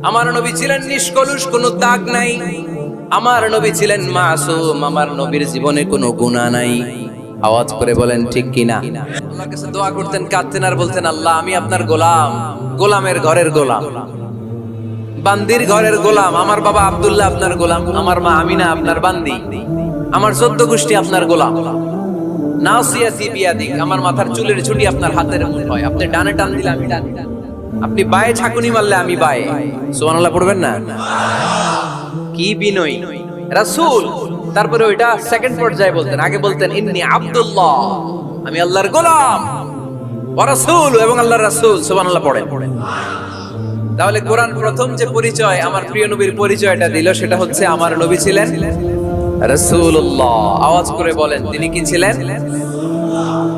আমার নবী ছিলেন নিষ্কলুষ, কোনো দাগ নাই। আমার নবী ছিলেন মাসুম, আমার নবীর জীবনে কোনো গুনাহ নাই। আওয়াজ করে বলেন ঠিক কিনা? আল্লাহর কাছে দোয়া করতেন, কাঁদতেন আর বলতেন, আল্লাহ আমি আপনার গোলাম, গোলামের ঘরের গোলাম, বান্দির ঘরের গোলাম। আমার বাবা আব্দুল্লাহ আপনার গোলাম, আমার মা আমিনা আপনার বান্দি, আমার 14 গোষ্ঠী আপনার গোলাম। নাসিয়াতি বিয়াদিক, আমার মাথার চুলের ছুটি আপনার হাতের মুঠোয়। আপনি ডানে টান দিলে আমি ডানে, আপনি বায়ে ছাকুনি মারলে আমি বায়ে। সুবহানাল্লাহ পড়বেন না? কি বিনয় রাসূল। তারপরে ওইটা সেকেন্ড পর্যায়ে বলতেন। আগে বলতেন ইন্নী আব্দুল্লাহ, আমি আল্লাহর গোলাম, ওয়া রাসূল, এবং আল্লাহর রাসূল। সুবহানাল্লাহ পড়েন। তাহলে কোরআন প্রথম যে পরিচয় আমার প্রিয় নবীর পরিচয়টা দিল, সেটা হচ্ছে আমার নবী ছিলেন রাসূলুল্লাহ। আওয়াজ করে বলেন তিনি কি ছিলেন?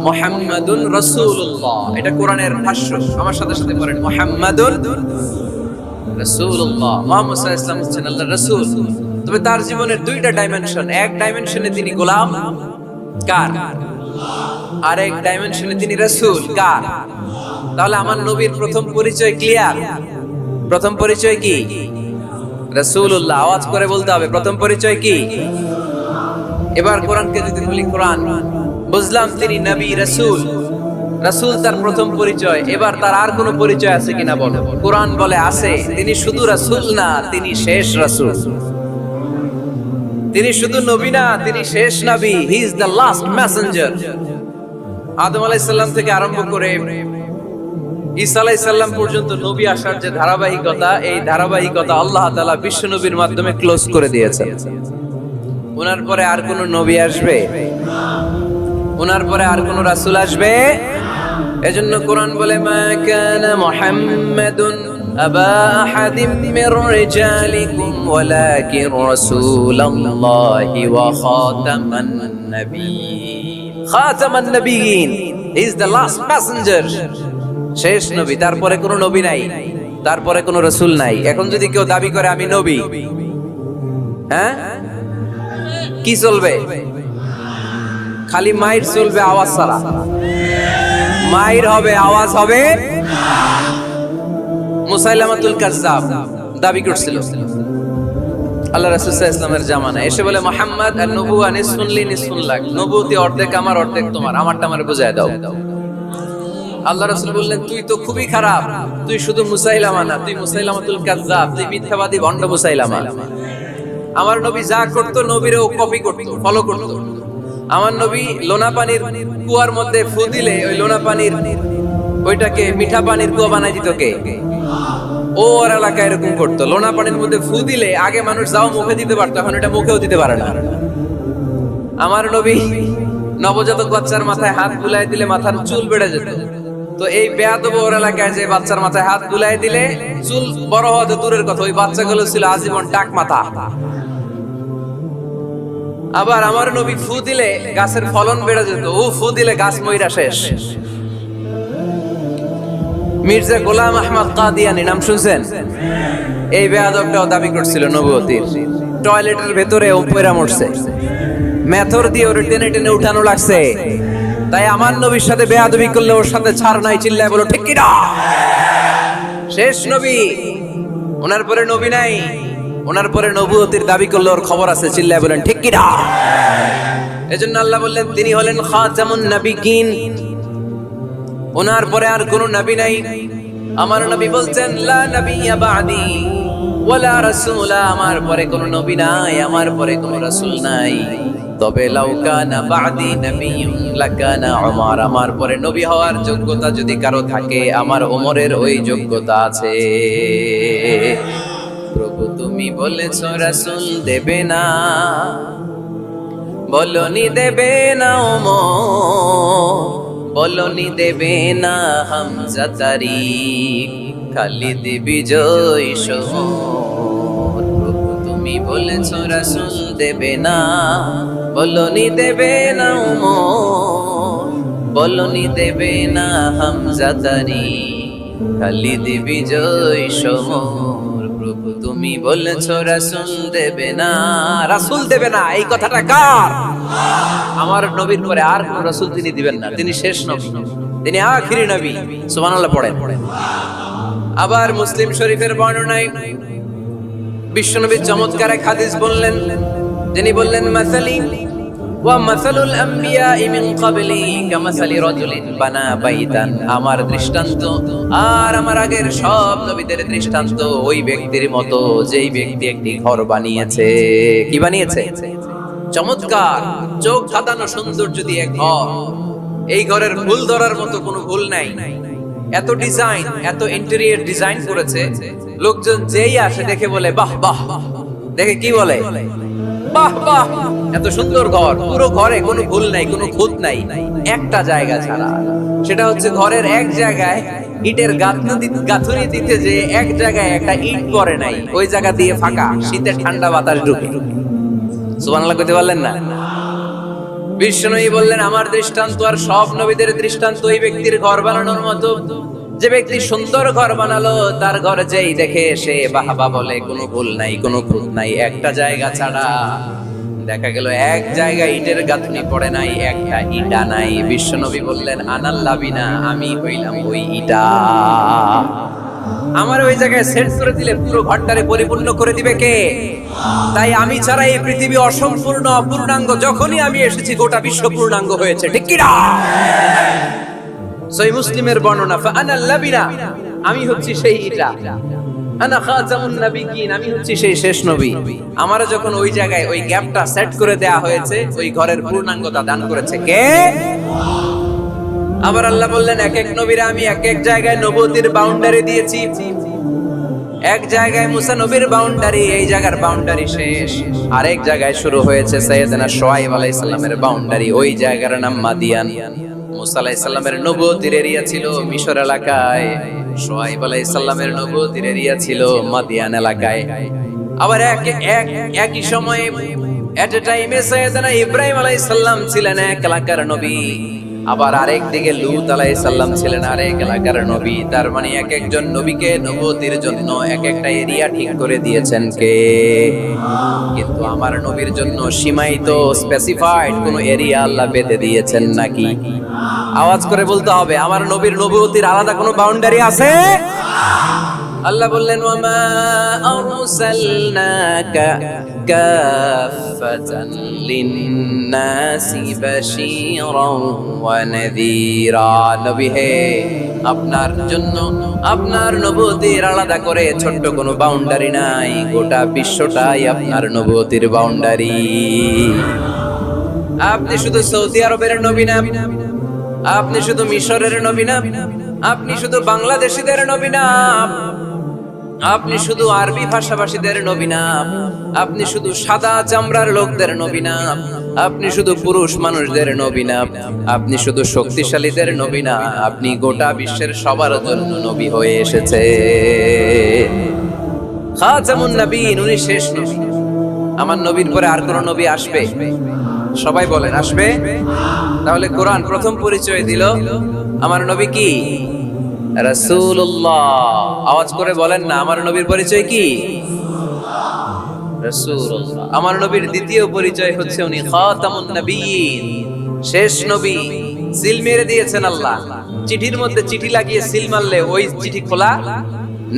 মুহাম্মাদুন রাসূলুল্লাহ। এটা কোরআনের ভাষ্য। আমার সাথে সাথে পড়েন, মুহাম্মাদুন রাসূলুল্লাহ। মুহাম্মদ সাল্লাল্লাহু আলাইহি ওয়াসাল্লাম হচ্ছেন আল্লাহর রাসূল। তবে তার জীবনের দুইটা ডাইমেনশন। এক ডাইমেনশনে তিনি গোলাম, কার? আর এক ডাইমেনশনে তিনি রাসূল, কার? তাহলে আমার নবীর প্রথম পরিচয় ক্লিয়ার। প্রথম পরিচয় কি? রাসূলুল্লাহ। আওয়াজ করে বলতে হবে, প্রথম পরিচয় কি? এবার কোরআনকে যদি বলি, কোরআন বুঝলাম তিনি নবী রাসূল। রাসূল তার প্রথম পরিচয়। এবার তার আর কোনো পরিচয় আছে কিনা বলো? কোরআন বলে আছে। তিনি শুধু রাসূল না, তিনি শেষ রাসূল। তিনি শুধু নবী না, তিনি শেষ নবী। He is the last messenger. Adam আলাইহিস সালাম থেকে আরম্ভ করে ঈসা আলাইহিস সালাম পর্যন্ত নবী আসার যে ধারাবাহিকতা, এই ধারাবাহিকতা আল্লাহ তাআলা বিশ্ব নবীর মাধ্যমে ক্লোজ করে দিয়েছেন। ওনার পরে আর কোন নবী আসবে? ওনার পরে আর কোন রাসূল আসবে? এজন্য কোরআন বলে, মা কানা মুহাম্মাদুন আবা আহাদিম মির রিজালিকুম ওয়ালাকিন রাসূলুল্লাহি ওয়া খাতামান নাবিয়্যিন। খাতামান নাবিয়্যিন ইজ দ্য লাস্ট প্যাসেঞ্জার, শেষ নবী। তারপরে কোনো নবী নাই, তারপরে কোনো রাসূল নাই। এখন যদি কেউ দাবি করে আমি নবী, হ্যাঁ, কি চলবে? খালি মাইর চলবে, আওয়াজ ছাড়া। মাইর হবে, আওয়াজ হবে। মুসাইলামাতুল কাযযাব দাবি করছিল আল্লাহ রাসূল সাল্লাল্লাহু আলাইহি ওয়াসাল্লামের জামানায়, এসে বলে, মুহাম্মদ আর নবুয়া নিসফুন লি নিসফুন লাক, নবুয়তি অর্ধেক আমার, অর্ধেক তোমার, আমারটা আমারে বুঝায় দাও। আল্লাহ রাসূল বললেন, তুই তো খুবই খারাপ, তুই শুধু মুসাইলামা না, তুই মুসাইলামাতুল কাযযাব, তুই মিথ্যাবাদী ভণ্ড মুসাইলামা। আমার নবী যা করতো নবীরও কপি করতো, ফলো করতো। আমার নবী লোনা পানির কুয়ার মধ্যে ফু দিলে ওই লোনা পানির ওইটাকে মিঠা পানির কুয়া বানাই দিত কে? ওর এলাকায় এরকম করতো। লোনা পানির মধ্যে ফু দিলে আগে মানুষ যাও মুখে দিতে পারতো, এখন এটা মুখেও দিতে পারে না। আমার নবী নবজাতক বাচ্চার মাথায় হাত বুলাই দিলে মাথার চুল বেড়ে যেত। তো এই বেয়াদব ওর এলাকায় যে বাচ্চার মাথায় হাত বুলাই দিলে চুল বড় হওয়া তো দূরের কথা, ওই বাচ্চাগুলো ছিল আজীবন টাক মাথা। আবার আমার নবী ফু দিলে গাছের ফলন বেড়ে যেত, ও ফু দিলে গাছ মইরা শেষ। মির্জা গোলাম আহমদ কাদিয়ানী নাম শুনছেন? এই বেয়াদবটাও দাবি করছিল নবুয়তির। টয়লেটের ভেতরে ও পয়রা মরছে, মেথর দিয়ে ওরে টেনে টেনে উঠানো লাগছে। তাই আমার নবীর সাথে বেয়াদবি করলে ওর সাথে ছাড় নাই। চিল্লায় বলো ঠিক কি না? শেষ নবী, ওনার পরে নবী নাই। ওনার পরে নবুয়তির দাবি করলে ওর খবর আছে। চিল্লায় বলেন ঠিক কি না? এজন্য আল্লাহ বললেন তিনি হলেন খাতামুন নাবিয়্যিন। ওনার পরে আর কোনো নবী নাই। আমার নবী বলছেন, লা নাবিয়্যা বা'দি ওয়ালা রাসূলা, আমার পরে কোনো নবী নাই, আমার পরে কোনো রাসূল নাই। তবে লাউ কানা বা'দি নাবিয়্যুন লাকানা উমর, আমার পরে নবী হওয়ার যোগ্যতা যদি কারো থাকে, আমার ওমরের ওই যোগ্যতা আছে। প্রভু তুমি বলেছো রাসূল দেবে না, বলনি দেবে না ওমর, বলনি দেবে না হামজা তারিক, খালিদ বিজয় সমর। প্রভু তুমি বলেছো রাসূল দেবে না, বলনি দেবে না ওমর, বলনি দেবে না হামজা তারিক, খালিদ বিজয় সমর। প্রভু তুমি বলেছো রাসূল দেবে না, রাসূল দেবে না, এই কথাটা কার? আমার নবীর পরে আর কোন রাসূল তিনি দিবেন না। তিনি শেষ নবী, তিনি আখিরি নবী। সুবহানাল্লাহ পড়েন। আবার মুসলিম শরীফের বর্ণনায় বিশ্বনবী চমৎকার এক হাদিস বললেন, যিনি বললেন মাসালি ওয়া মাসালুল আম্বিয়াই মিন ক্বাবলি কামাসালি রাজুলিন বানা বাইতান। আমার দৃষ্টান্ত আর আমার আগের সব নবীদের দৃষ্টান্ত ওই ব্যক্তির মতো যেই ব্যক্তি একটি ঘর বানিয়েছে। কি বানিয়েছে? চমৎকার চোখ ধাঁধানো সৌন্দর্য দিয়ে ঘর। এই ঘরের ভুল ধরার মতো কোনো ভুল নাই। এত ডিজাইন, এত ইন্টেরিয়র ডিজাইন করেছে, লোকজন যেই আসে দেখে বলে বাহ বাহ। দেখে কি বলে? বাহ বাহ, এত সুন্দর ঘর। পুরো ঘরে কোনো ভুল নাই, কোনো খুঁত নাই, একটা জায়গা ছাড়া। সেটা হচ্ছে ঘরের এক জায়গায় ইটের গাঁথুনি দিতে যে এক জায়গায় একটা ইট পড়ে নাই, ওই জায়গা দিয়ে ফাঁকা, শীতের ঠান্ডা বাতাস ঢুকে। সুবহানাল্লাহ কইতে পারলেন না? বিশ্বনবী বললেন আমার দৃষ্টান্ত আর সব নবীদের দৃষ্টান্ত ওই ব্যক্তির ঘর বানানোর মতো, যে ব্যক্তি সুন্দর ঘর বানালো তার ঘর যেই দেখে সে বাহবা বলে, কোনো ভুল নাই, কোনো খুঁত নাই, একটা জায়গা ছাড়া। দেখা গেল এক জায়গায় ইটের গাঁথনি পড়ে নাই, একটা ইটা নাই। বিশ্বনবী বললেন আনাল লাবিনা, আমি হইলাম ওই ইটা। আমার ওই জায়গায় সেট করে দিলে পুরো ঘরটারে পরিপূর্ণ করে দিবে কে? তাই আমি ছাড়া এই পৃথিবী অসম্পূর্ণ, অপূর্ণাঙ্গ। যখনই আমি এসেছি গোটা বিশ্ব পূর্ণাঙ্গ হয়েছে। ঠিক কি না? সহিহ মুসলিমের বর্ণনা, ফাআনাল লাবিনা, আমি হচ্ছি সেই ইটা। আনা খাতামুন নাবিয়িন, আমি হচ্ছি সেই শেষ নবী। আমারও যখন ওই জায়গায় ওই গ্যাপটা সেট করে দেয়া হয়েছে, ওই ঘরের পূর্ণাঙ্গতা দান করেছে কে? আবার আল্লাহ বললেন এক এক নবীরা আমি এক এক জায়গায় নবুয়তির বাউন্ডারি দিয়েছি। এক জায়গায় মুসা নবীর বাউন্ডারি, এই জায়গার বাউন্ডারি শেষ। আরেক জায়গায় শুরু হয়েছে সাইয়েদনা শুআয়ব আলাইহিস সালামের বাউন্ডারি, ওই জায়গার নাম মাদিয়ান। মুসা আলাইহিস সালামের নবুয়তির এরিয়া ছিল মিশর এলাকায়, শুআয়ব আলাইহিস সালামের নবুয়তির এরিয়া ছিল মাদিয়ান এলাকায়। আবার একই সময়ে এট এ টাইমে সাইয়েদনা ইব্রাহিম আলাইহিস সালাম ছিলেন এক এলাকার নবী, আবার আরেক দিকে লূত আলাইহিস সালাম ছিলেন আরেক এলাকার নবী। তার মানে এক একজন নবীকে নবুয়তির জন্য এক একটা এরিয়া ঠিক করে দিয়েছেন কে? কিন্তু আমার নবীর জন্য সীমায়িত, স্পেসিফাইড কোন এরিয়া আল্লাহ বেঁধে দিয়েছেন নাকি? আওয়াজ করে বলতে হবে, আমার নবীর নবুয়তির আলাদা কোনো বাউন্ডারি আছে? আল্লাহ বললেন ওয়ামা আরসালনাকা কাফাতান লিন্নাসি বাশীরান ওয়া নাযীরা। নবী হে, আপনার জন্য আপনার নবুয়তির আলাদা করে ছোট্ট কোনো বাউন্ডারি নাই, গোটা বিশ্বটাই আপনার নবুয়তির বাউন্ডারি। আপনি শুধু সৌদি আরবের নবী না, আপনি শুধু মিশরের নবী না, আপনি শুধু বাংলাদেশীদের নবী না, আপনি শুধু আরবি ভাষাভাষীদের নবী না, আপনি শুধু সাদা চামড়ার লোকদের নবী না, আপনি শুধু পুরুষ মানুষদের নবী না, আপনি শুধু শক্তিশালীদের নবী না, আপনি গোটা বিশ্বের সবার জন্য নবী হয়ে এসেছে। খাতামুন নবীন, উনি শেষ নবী। আমার নবীর পরে আর কোন নবী আসবে? সবাই বলেন আসবে। তাহলে কোরআন প্রথম পরিচয় দিল আমার নবী কি? রাসূলুল্লাহ। আওয়াজ করে বলেন না, আমার নবীর পরিচয় কি? রাসূলুল্লাহ। আমার নবীর দ্বিতীয় পরিচয় হচ্ছে উনি খাতামুন নবিয়্যিন, শেষ নবী। সিল মেরে দিয়েছেন আল্লাহ। চিঠির মধ্যে চিঠি লাগিয়ে সিল মারলে ওই চিঠি খোলা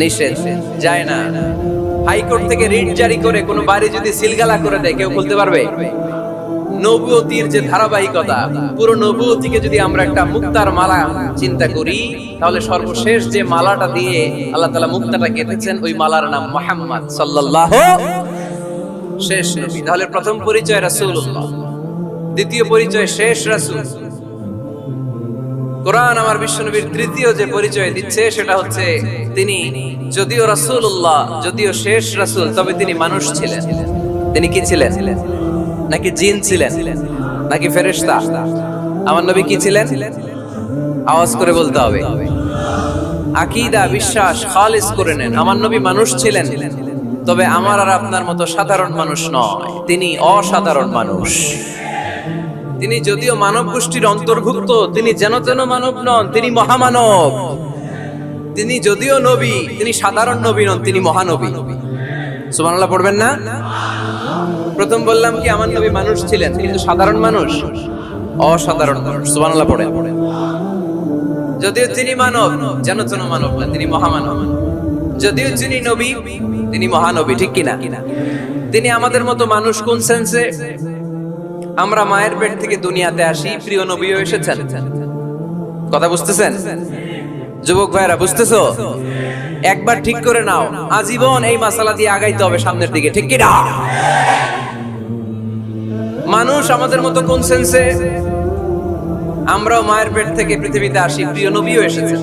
নিষেধ, যায় না। হাইকোর্ট থেকে রিট জারি করে কোনো বাড়ি যদি সিলগালা করে দেয়, কেউ খুলতে পারবে? নবুয়তির যে ধারাবাহিকতা, পুরো নবুয়তিকে যদি আমরা একটা মুক্তার মালা চিন্তা করি, তাহলে সর্বশেষ যে মালাটা দিয়ে আল্লাহ তাআলা মুক্তাটা গেঁথেছেন, ওই মালার নাম মুহাম্মদ সাল্লাল্লাহু, শেষ নবী। তাহলে প্রথম পরিচয় রাসূলুল্লাহ, দ্বিতীয় পরিচয় শেষ রাসূল। কোরআন আমার বিশ্বনবীর তৃতীয় যে পরিচয় দিচ্ছে সেটা হচ্ছে তিনি যদিও রাসূলুল্লাহ, যদিও শেষ রাসূল, তবে তিনি মানুষ ছিলেন। তিনি কি ছিলেন? নাকি জিন ছিলেন? নাকি ফেরেশতা? আমার নবী কি ছিলেন? আওয়াজ করে বলতে হবে। আকীদা, বিশ্বাস খালিস করে নেন, আমার নবী মানুষ ছিলেন, তবে আমার আর আপনার মতো সাধারণ মানুষ নয়, তিনি অসাধারণ মানুষ। তিনি যদিও মানব গোষ্ঠীর অন্তর্ভুক্ত, তিনি যেন তেন মানব নন, তিনি মহামানব। তিনি যদিও নবী, তিনি সাধারণ নবী নন, তিনি মহানবী। সুবহানাল্লাহ পড়বেন না? প্রথম বললাম কি আমার নবী মানুষ ছিলেন, কিন্তু সাধারণ মানুষ, অসাধারণ মানুষ। সুবহানাল্লাহ পড়েন। যদিও তিনি মানব, যেন তেন মানব না, তিনি মহামানব। যদিও যিনি নবী তিনি মহানবী, ঠিক কিনা? তিনি আমাদের মতো মানুষ কোন সেন্সে? আমরা মায়ের পেট থেকে দুনিয়াতে আসি, প্রিয় নবীও এসেছেন। কথা বুঝতেছেন যুবক ভাইরা, বুঝতেছো? একবার ঠিক করে নাও, আজীবন এই মাসালা দিয়ে আগাইতে হবে সামনের দিকে, ঠিক কিনা? মানুষ আমাদের মতো কোন সেন্সে? আমরাও মায়ের পেট থেকে পৃথিবীতে আসি, প্রিয় নবীও এসেছেন।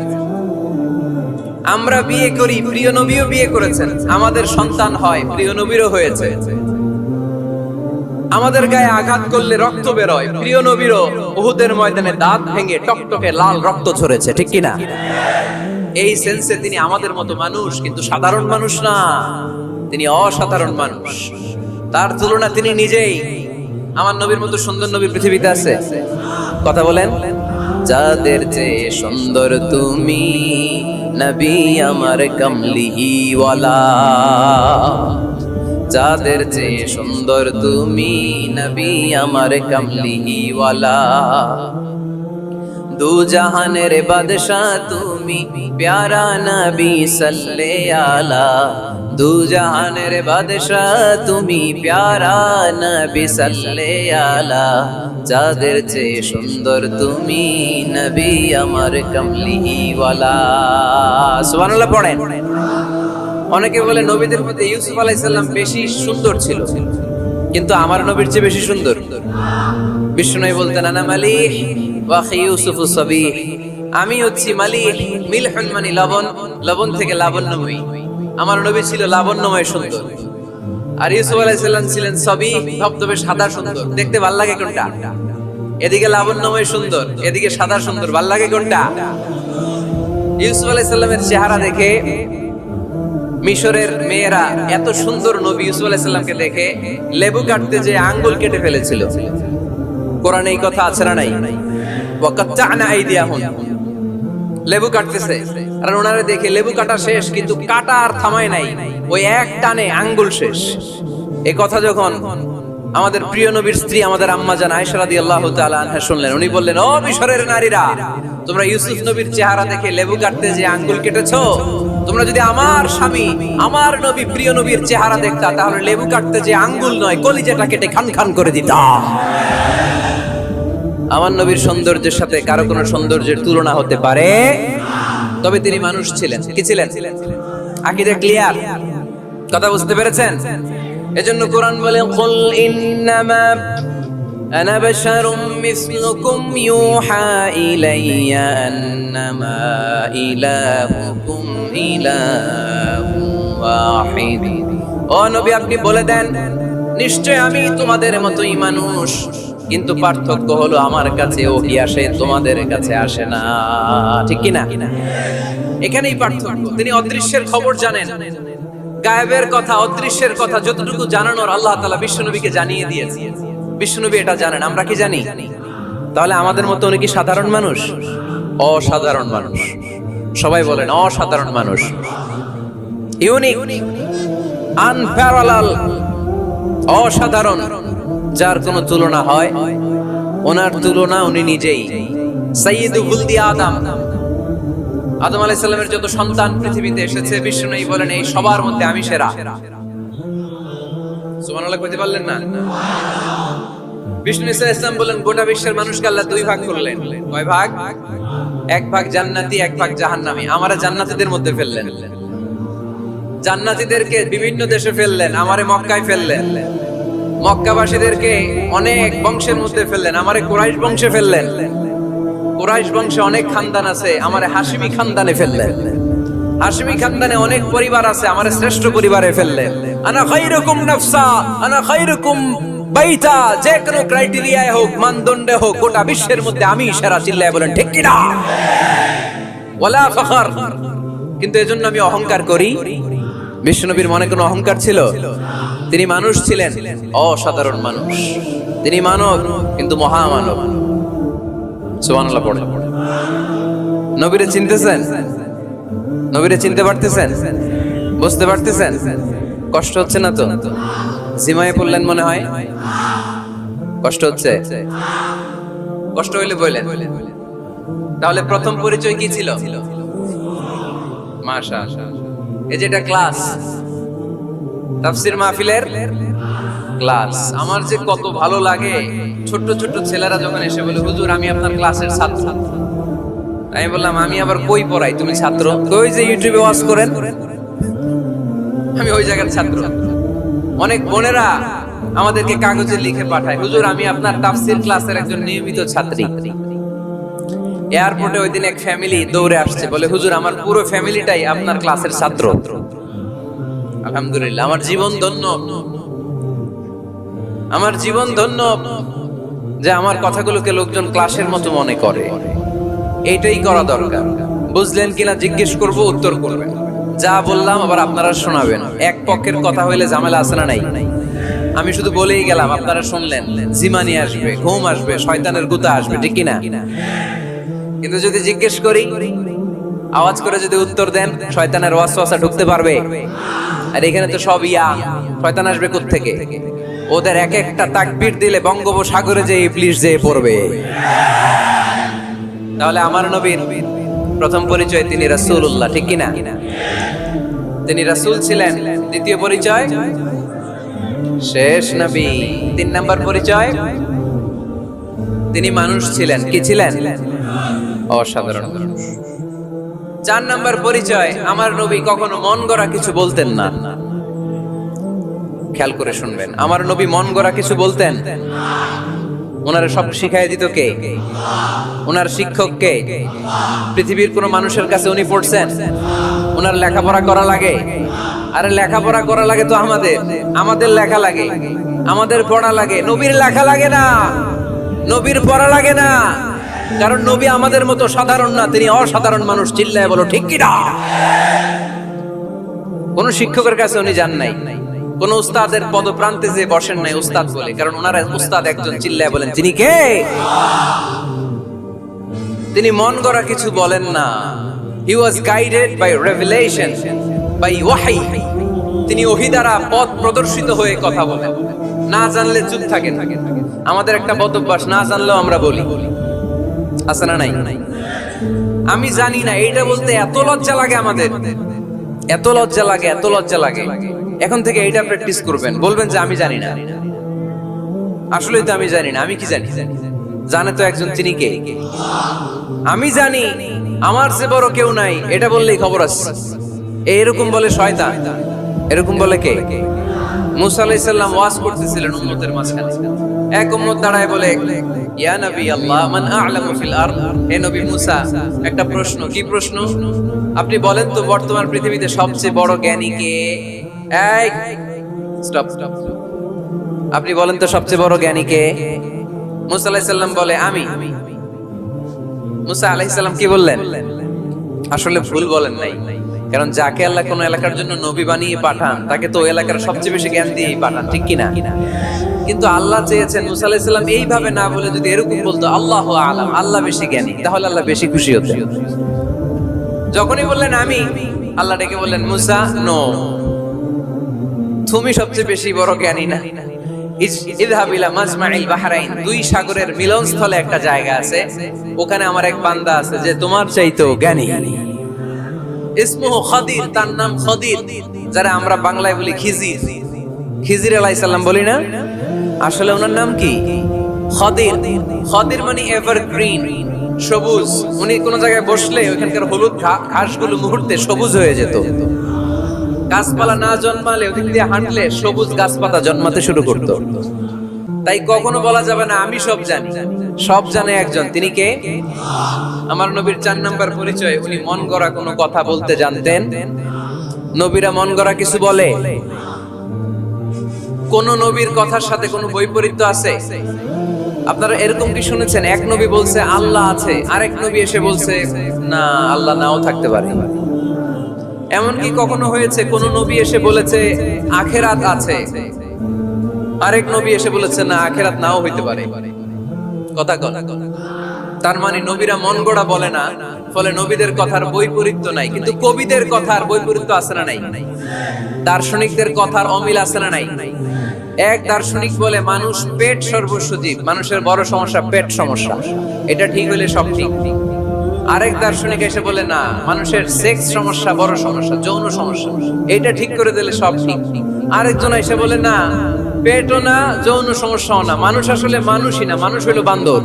আমরা বিয়ে করি, প্রিয় নবীও বিয়ে করেছেন। আমাদের সন্তান হয়, প্রিয় নবীরও হয়েছে। আমাদের গায়ে আঘাত করলে রক্ত বেরোয়, প্রিয় নবীরও উহুদের ময়দানে দাঁত ভেঙে টকটকে লাল রক্ত ঝরেছে, ঠিক কিনা? এই সেন্সে তিনি আমাদের মতো মানুষ, কিন্তু সাধারণ মানুষ না, তিনি অসাধারণ মানুষ। তার তুলনা তিনি নিজেই। আমার নবীর মতো সুন্দর নবী পৃথিবীতে আছে? কথা বলেন। যাদের চেয়ে সুন্দর তুমি নবী আমার কমলিওয়ালা, যাদের চেয়ে সুন্দর তুমি নবী আমার কমলিওয়ালা, দু জাহানের বাদশা তুমি প্যারা নবী সাল্লে আলা, দু জাহানের বাদশা তুমি প্যারা নবী সাল্লে আলা, যাদের চেয়ে সুন্দর তুমি নবী আমার কমলিওয়ালা। সুবহানাল্লাহ পড়েন। অনেকে বলে নবীদের মধ্যে ইউসুফ আলাইহিস সালাম বেশি সুন্দর ছিল, কিন্তু আমার নবীর চেয়ে বেশি সুন্দর। বিষ্ণু বলতেন আনা মালিহ ওয়া আখি ইউসুফ সাবিহ, আমি হচ্ছি মালিহ, মিলহুন মানে লবণ, লবণ থেকে লাবণ্যময়ী। আমার নবী ছিল লাবণ্যময় সুন্দর, আর ইউসুফ আলাইহিস সালাম ছিলেন সাবিহ, ধবধবে সাদা সুন্দর। দেখতে ভাল লাগে কোনটা? এদিকে লাবণ্যময় সুন্দর, এদিকে সাদা সুন্দর, ভাল লাগে কোনটা? ইউসুফ আলাইহিস সালামের চেহারা দেখে মিশরের মেয়েরা এত সুন্দর নবী ইউসুফ আলাইহিস সালামকে দেখে লেবু কাটতে যে আঙ্গুল কেটে ফেলেছিল। কোরআনে এই কথা আছে না নাই? ওয়াকাত্তা'না আইদিয়াহুম, লেবু কাটতেছে, আর ওনারে দেখে লেবু কাটা শেষ, কিন্তু কাটা আর থামায় নাই, ওই এক টানে আঙ্গুল শেষ। এই কথা যখন আমাদের প্রিয় নবীর স্ত্রী আমাদের আম্মা জান আয়েশা রাদিয়াল্লাহু তাআলা আনহা শুনলেন, উনি বললেন, ও মিশরের নারীরা, তোমরা ইউসুফ নবীর চেহারা দেখে লেবু কাটতে যে আঙ্গুল কেটেছো, তোমরা যদি আমার স্বামী আমার নবী প্রিয় নবীর চেহারা দেখতা, তাহলে লেবু কাটতে যে আঙ্গুল নয়, কলিজাটা কেটে খান খান করে দিতা। আমার নবীর সৌন্দর্যের সাথে কারো কোনো সৌন্দর্যের তুলনা হতে পারে? তবে তিনি মানুষ ছিলেন। কি ছিলেন? আকীদা ক্লিয়ার? কথা বুঝতে পেরেছেন? এজন্য কোরআন বলে, কুল ইন্নামা আনা বাশারুম মিসলুকুম ইউহা ইলাইয়া আন্নামা ইলাহুকুম ইলাহুন ওয়াহিদ। ও নবী, আপনি বলে দেন, নিশ্চয় আমি তোমাদের মতোই মানুষ, কিন্তু পার্থক্য হলো আমার কাছে ওহী আসে, তোমাদের কাছে আসে না, ঠিক কিনা? এখানেই পার্থক্য। তিনি অদৃশ্যের খবর জানেন, গায়েবের কথা, অদৃশ্যের কথা যতটুকু জানানোর আল্লাহ তাআলা বিশ্বনবীকে জানিয়ে দিয়েছে। বিশ্বনবী এটা জানেন, আমরা কি জানি? তাহলে আমাদের মতো উনি কি সাধারণ মানুষ? অসাধারণ মানুষ। সবাই বলেন অসাধারণ মানুষ। ইউনিক, আনপ্যারালাল, অসাধারণ, যার কোনো তুলনা হয়? ওনার তুলনা উনি নিজেই। সাইয়্যিদু ওয়ালদি আদম, আদম আলাইহিস সালামের যত সন্তান পৃথিবীতে এসেছে, বিষ্ণু বলেন এই সবার মধ্যে আমি সেরা। সুবহানাল্লাহ কইতে পারলেন না? বিষ্ণু ইসলাম বলেন, গোটা বিশ্বের মানুষকে আল্লাহ দুই ভাগ করলেন। কয় ভাগ? এক ভাগ জান্নাতি, এক ভাগ জাহান্নামী। আমারে জান্নাতীদের মধ্যে ফেললেন। জান্নাতীদেরকে বিভিন্ন দেশে ফেললেন, আমারে মক্কায় ফেললেন। মক্কাবাসীদেরকে অনেক বংশের মধ্যে ফেললেন, আমারে কুরাইশ বংশে ফেললেন। কুরাইশ বংশে অনেক খানদান আছে, আমারে হাশিমি খানদানে ফেললেন। হাশিমি খানদানে অনেক পরিবার আছে, আমারে শ্রেষ্ঠ পরিবারে ফেললেন। আনা খায়রুকুম নাফসা আনা খায়রুকুম বাইতা, যে কোনো ক্রাইটেরিয়ায় হোক, মানদণ্ডে হোক, গোটা বিশ্বের মধ্যে আমি সেরা। চিল্লায় বলেন ঠিক কিনা? ওয়ালা ফখর। কিন্তু এজন্য আমি অহংকার করি? বিশ্বনবীর মনে কোনো অহংকার ছিল? তিনি মানুষ ছিলেন, অসাধারণ মানুষ। তিনি মানব, কিন্তু মহামানব। সুবহানাল্লাহ পড়ে। নবীরে চিনতেছেন? নবীরে চিনতে পারতেছেন? বুঝতে পারতেছেন? কষ্ট হচ্ছে না তো? জিমায়ে পড়লেন মনে হয়? কষ্ট হচ্ছে? কষ্ট হইলে বললেন। তাহলে প্রথম পরিচয় কি ছিল? মাশাআল্লাহ। এই যেটা ক্লাস, তাফসীর মাহফিলের ক্লাস। আমার যে কত ভালো লাগে ছোট্ট ছোট্ট ছেলেরা যখন এসে বলে, হুজুর আমি আপনার ক্লাসের ছাত্র। আমি বললাম, আমি আবার কই পড়াই, তুমি ছাত্র? ওই যে ইউটিউবে ওয়াজ করেন, আমি ওই জায়গার ছাত্র। অনেক বোনেরা আমাদেরকে কাগজে লিখে পাঠায়, হুজুর আমি আপনার তাফসীর ক্লাসের একজন নিয়মিত ছাত্রী। এয়ারপোর্টে ওই দিন এক ফ্যামিলি দৌড়ে আসছে, বলে হুজুর আমার পুরো ফ্যামিলিটাই আপনার ক্লাসের ছাত্র। আলহামদুলিল্লাহ, আমার জীবন ধন্য, আমার জীবন ধন্য যে আমার কথাগুলোকে লোকজন ক্লাসের মতো মনে করে। এইটাই করা দরকার। বুঝলেন কিনা জিজ্ঞেস করব, উত্তর করবেন। যা বললাম আবার আপনারা শোনাবেন। এক পক্ষের কথা হইলে ঝামেলা আছে না নাই? আমি শুধু বলেই গেলাম, আপনারা শুনলেন, জিমানি আসবে, ঘুম আসবে, শয়তানের গুতা আসবে, ঠিক কিনা? কিন্তু যদি জিজ্ঞেস করি, আওয়াজ করে যদি উত্তর দেন, শয়তানের ওয়াসওয়াসা ঢুকতে পারবে? আর এখানে তো সব শয়তান আসবে কোত্থেকে? ওদের এক একটা তাকবীর দিলে বঙ্গোপসাগরে যে ইবলিস যেয়ে পড়বে। তাহলে আমার নবীর প্রথম পরিচয় তিনি রাসূলুল্লাহ, ঠিক কিনা? তিনি রাসূল ছিলেন। দ্বিতীয় পরিচয় শেষ নবী। 3 নাম্বার পরিচয় তিনি মানুষ ছিলেন। কি ছিলেন? অসাধারণ মানুষ। 4 নাম্বার পরিচয়, আমার নবী কখনো মন গড়া কিছু বলতেন না। খেয়াল করে শুনবেন, আমার নবী মন গড়া কিছু বলতেন? ওনারে সব শিখাই দিত কে? ওনার শিক্ষক কে? পৃথিবীর কোন মানুষের কাছে উনি পড়ছেন? ওনার লেখাপড়া করা লাগে? আরে লেখাপড়া করা লাগে তো আমাদের লেখা লাগে, আমাদের পড়া লাগে। নবীর লেখা লাগে না, নবীর পড়া লাগে না। কারণ নবী আমাদের মতো সাধারণ না, তিনি অসাধারণ মানুষ। চিল্লায় বলো ঠিক কি না? কোন শিক্ষকের কাছে উনি যান নাই, কোন উস্তাদের পদপ্রান্তে যে বসেন নাই উস্তাদ বলে, কারণ ওনার উস্তাদ একজন। চিল্লায় বলেন তিনি কে? তিনি মন গড়া কিছু বলেন না। He was guided by revelation, by ওয়াহি। তিনি ওহী দ্বারা পথ প্রদর্শিত হয়ে কথা বলেন। না জানলে চুপ থাকেন। আমাদের একটা বদ অভ্যাস, না জানলেও আমরা বলি, আছে না নাই? আমি জানি না, এইটা বলতে এত লজ্জা লাগে আমাদের, এত লজ্জা লাগে, এত লজ্জা লাগে। এখন থেকে এইটা প্র্যাকটিস করবেন, বলবেন যে আমি জানি না। আসলেই তো আমি জানি না। আমি কি জানি? জানে তো একজন, তিনি কে? আমি জানি, আমার যে বড় কেউ নাই, এটা বললেই খবর আছে। এরকম বলে শয়তান। এরকম বলে কে? মুসা আলাইহিস সালাম ওয়াজ করতেছিলেন উম্মতের মাঝখানে। এক উম্মত দাঁড়ায় বলে, ইয়া নবী আল্লাহ, মান আ'লামু ফিল আরদ। হে নবী মুসা, একটা প্রশ্ন। কি প্রশ্ন? আপনি বলেন তো বর্তমান পৃথিবীতে সবচেয়ে বড় জ্ঞানী কে? এই স্টপ। আপনি বলেন তো সবচেয়ে বড় জ্ঞানী কে? মুসা আলাইহিস সালাম বলে আমি। মুসা আলাইহিস সালাম কি বললেন? আসলে ভুল বলেন নাই, কারণ যাকে আল্লাহ কোন এলাকার জন্য নবী বানিয়ে পাঠান, তাকে তো ওই এলাকার সবচেয়ে বেশি জ্ঞান দিয়েই পাঠান, ঠিক কিনা? কিন্তু আল্লাহ চেয়েছেন মুসা আলাইহিস সালাম এইভাবে না বলে যদি এরকম বলতো, আল্লাহু আ'লাম, আল্লাহ বেশি জ্ঞানী, তাহলে আল্লাহ বেশি খুশি হতেন। যখনই বললেন আমি, আল্লাহ ডেকে বললেন, মুসা নো, তুমি সবচেয়ে বেশি বড় জ্ঞানী না। ইযহাব ইলা মাজমাইল বাহরাইন, দুই সাগরের মিলনস্থলে একটা জায়গা আছে, ওখানে আমার এক বান্দা আছে যে তোমার চাইতেও জ্ঞানী। ইসমুহু খাদির, তার নাম খাদির, যারা আমরা বাংলায় বলি খিজির। খিজির আলাইহিস সালাম বলি না, আসলে ওনার নাম কি? খাদির। খাদির মানে এভারগ্রিন, সবুজ। উনি কোন জায়গায় বসলে ওখানকার হলুদ ঘাসগুলো মুহূর্তে সবুজ হয়ে যেত। গাছপালা না জন্মালে ওদিক দিয়ে হাঁটলে সবুজ গাছপাতা জন্মাতে শুরু করতো। তাই কখনো বলা যাবে না আমি সব জানি। সব জানে একজন, তিনি কে? আমার নবীর 4 নাম্বার পরিচয়, উনি মন গড়া কোনো কথা বলতে জানতেন। নবীরা মন গড়া কিছু বলে? কোন নবীর কথার সাথে কোনো বৈপরীত্য আছে? আপনারা এরকম কি শুনেছেন, এক নবী বলছে আল্লাহ আছে, আরেক নবী এসে বলছে না, আল্লাহ নাও থাকতে পারে? এমন কি কখনো হয়েছে কোন নবী এসে বলেছে আখিরাত আছে, আরেক নবী এসে বলেছে না, আখিরাত নাও হইতে পারে? কথা কথা। তার মানে নবীরা মন গড়া বলে না, ফলে নবীদের কথার বৈপরীত্য নাই। কিন্তু কবিদের কথার বৈপরীত্য আছে না নাই? দার্শনিকদের কথার অমিল আছে না নাই? এক দার্শনিক বলে মানুষ পেট সর্বস্ব জীব, মানুষের বড় সমস্যা পেট সমস্যা। এটা ঠিক হলে সব ঠিক। আরেক দার্শনিক এসে বলে না, মানুষের সেক্স সমস্যা বড় সমস্যা, যৌন সমস্যা, এটা ঠিক করে দিলে সব ঠিক। আরেকজন এসে বলে না, পেটও না, যৌন সমস্যাও না, মানুষ আসলে মানুষই না, মানুষ হলো বান্দর।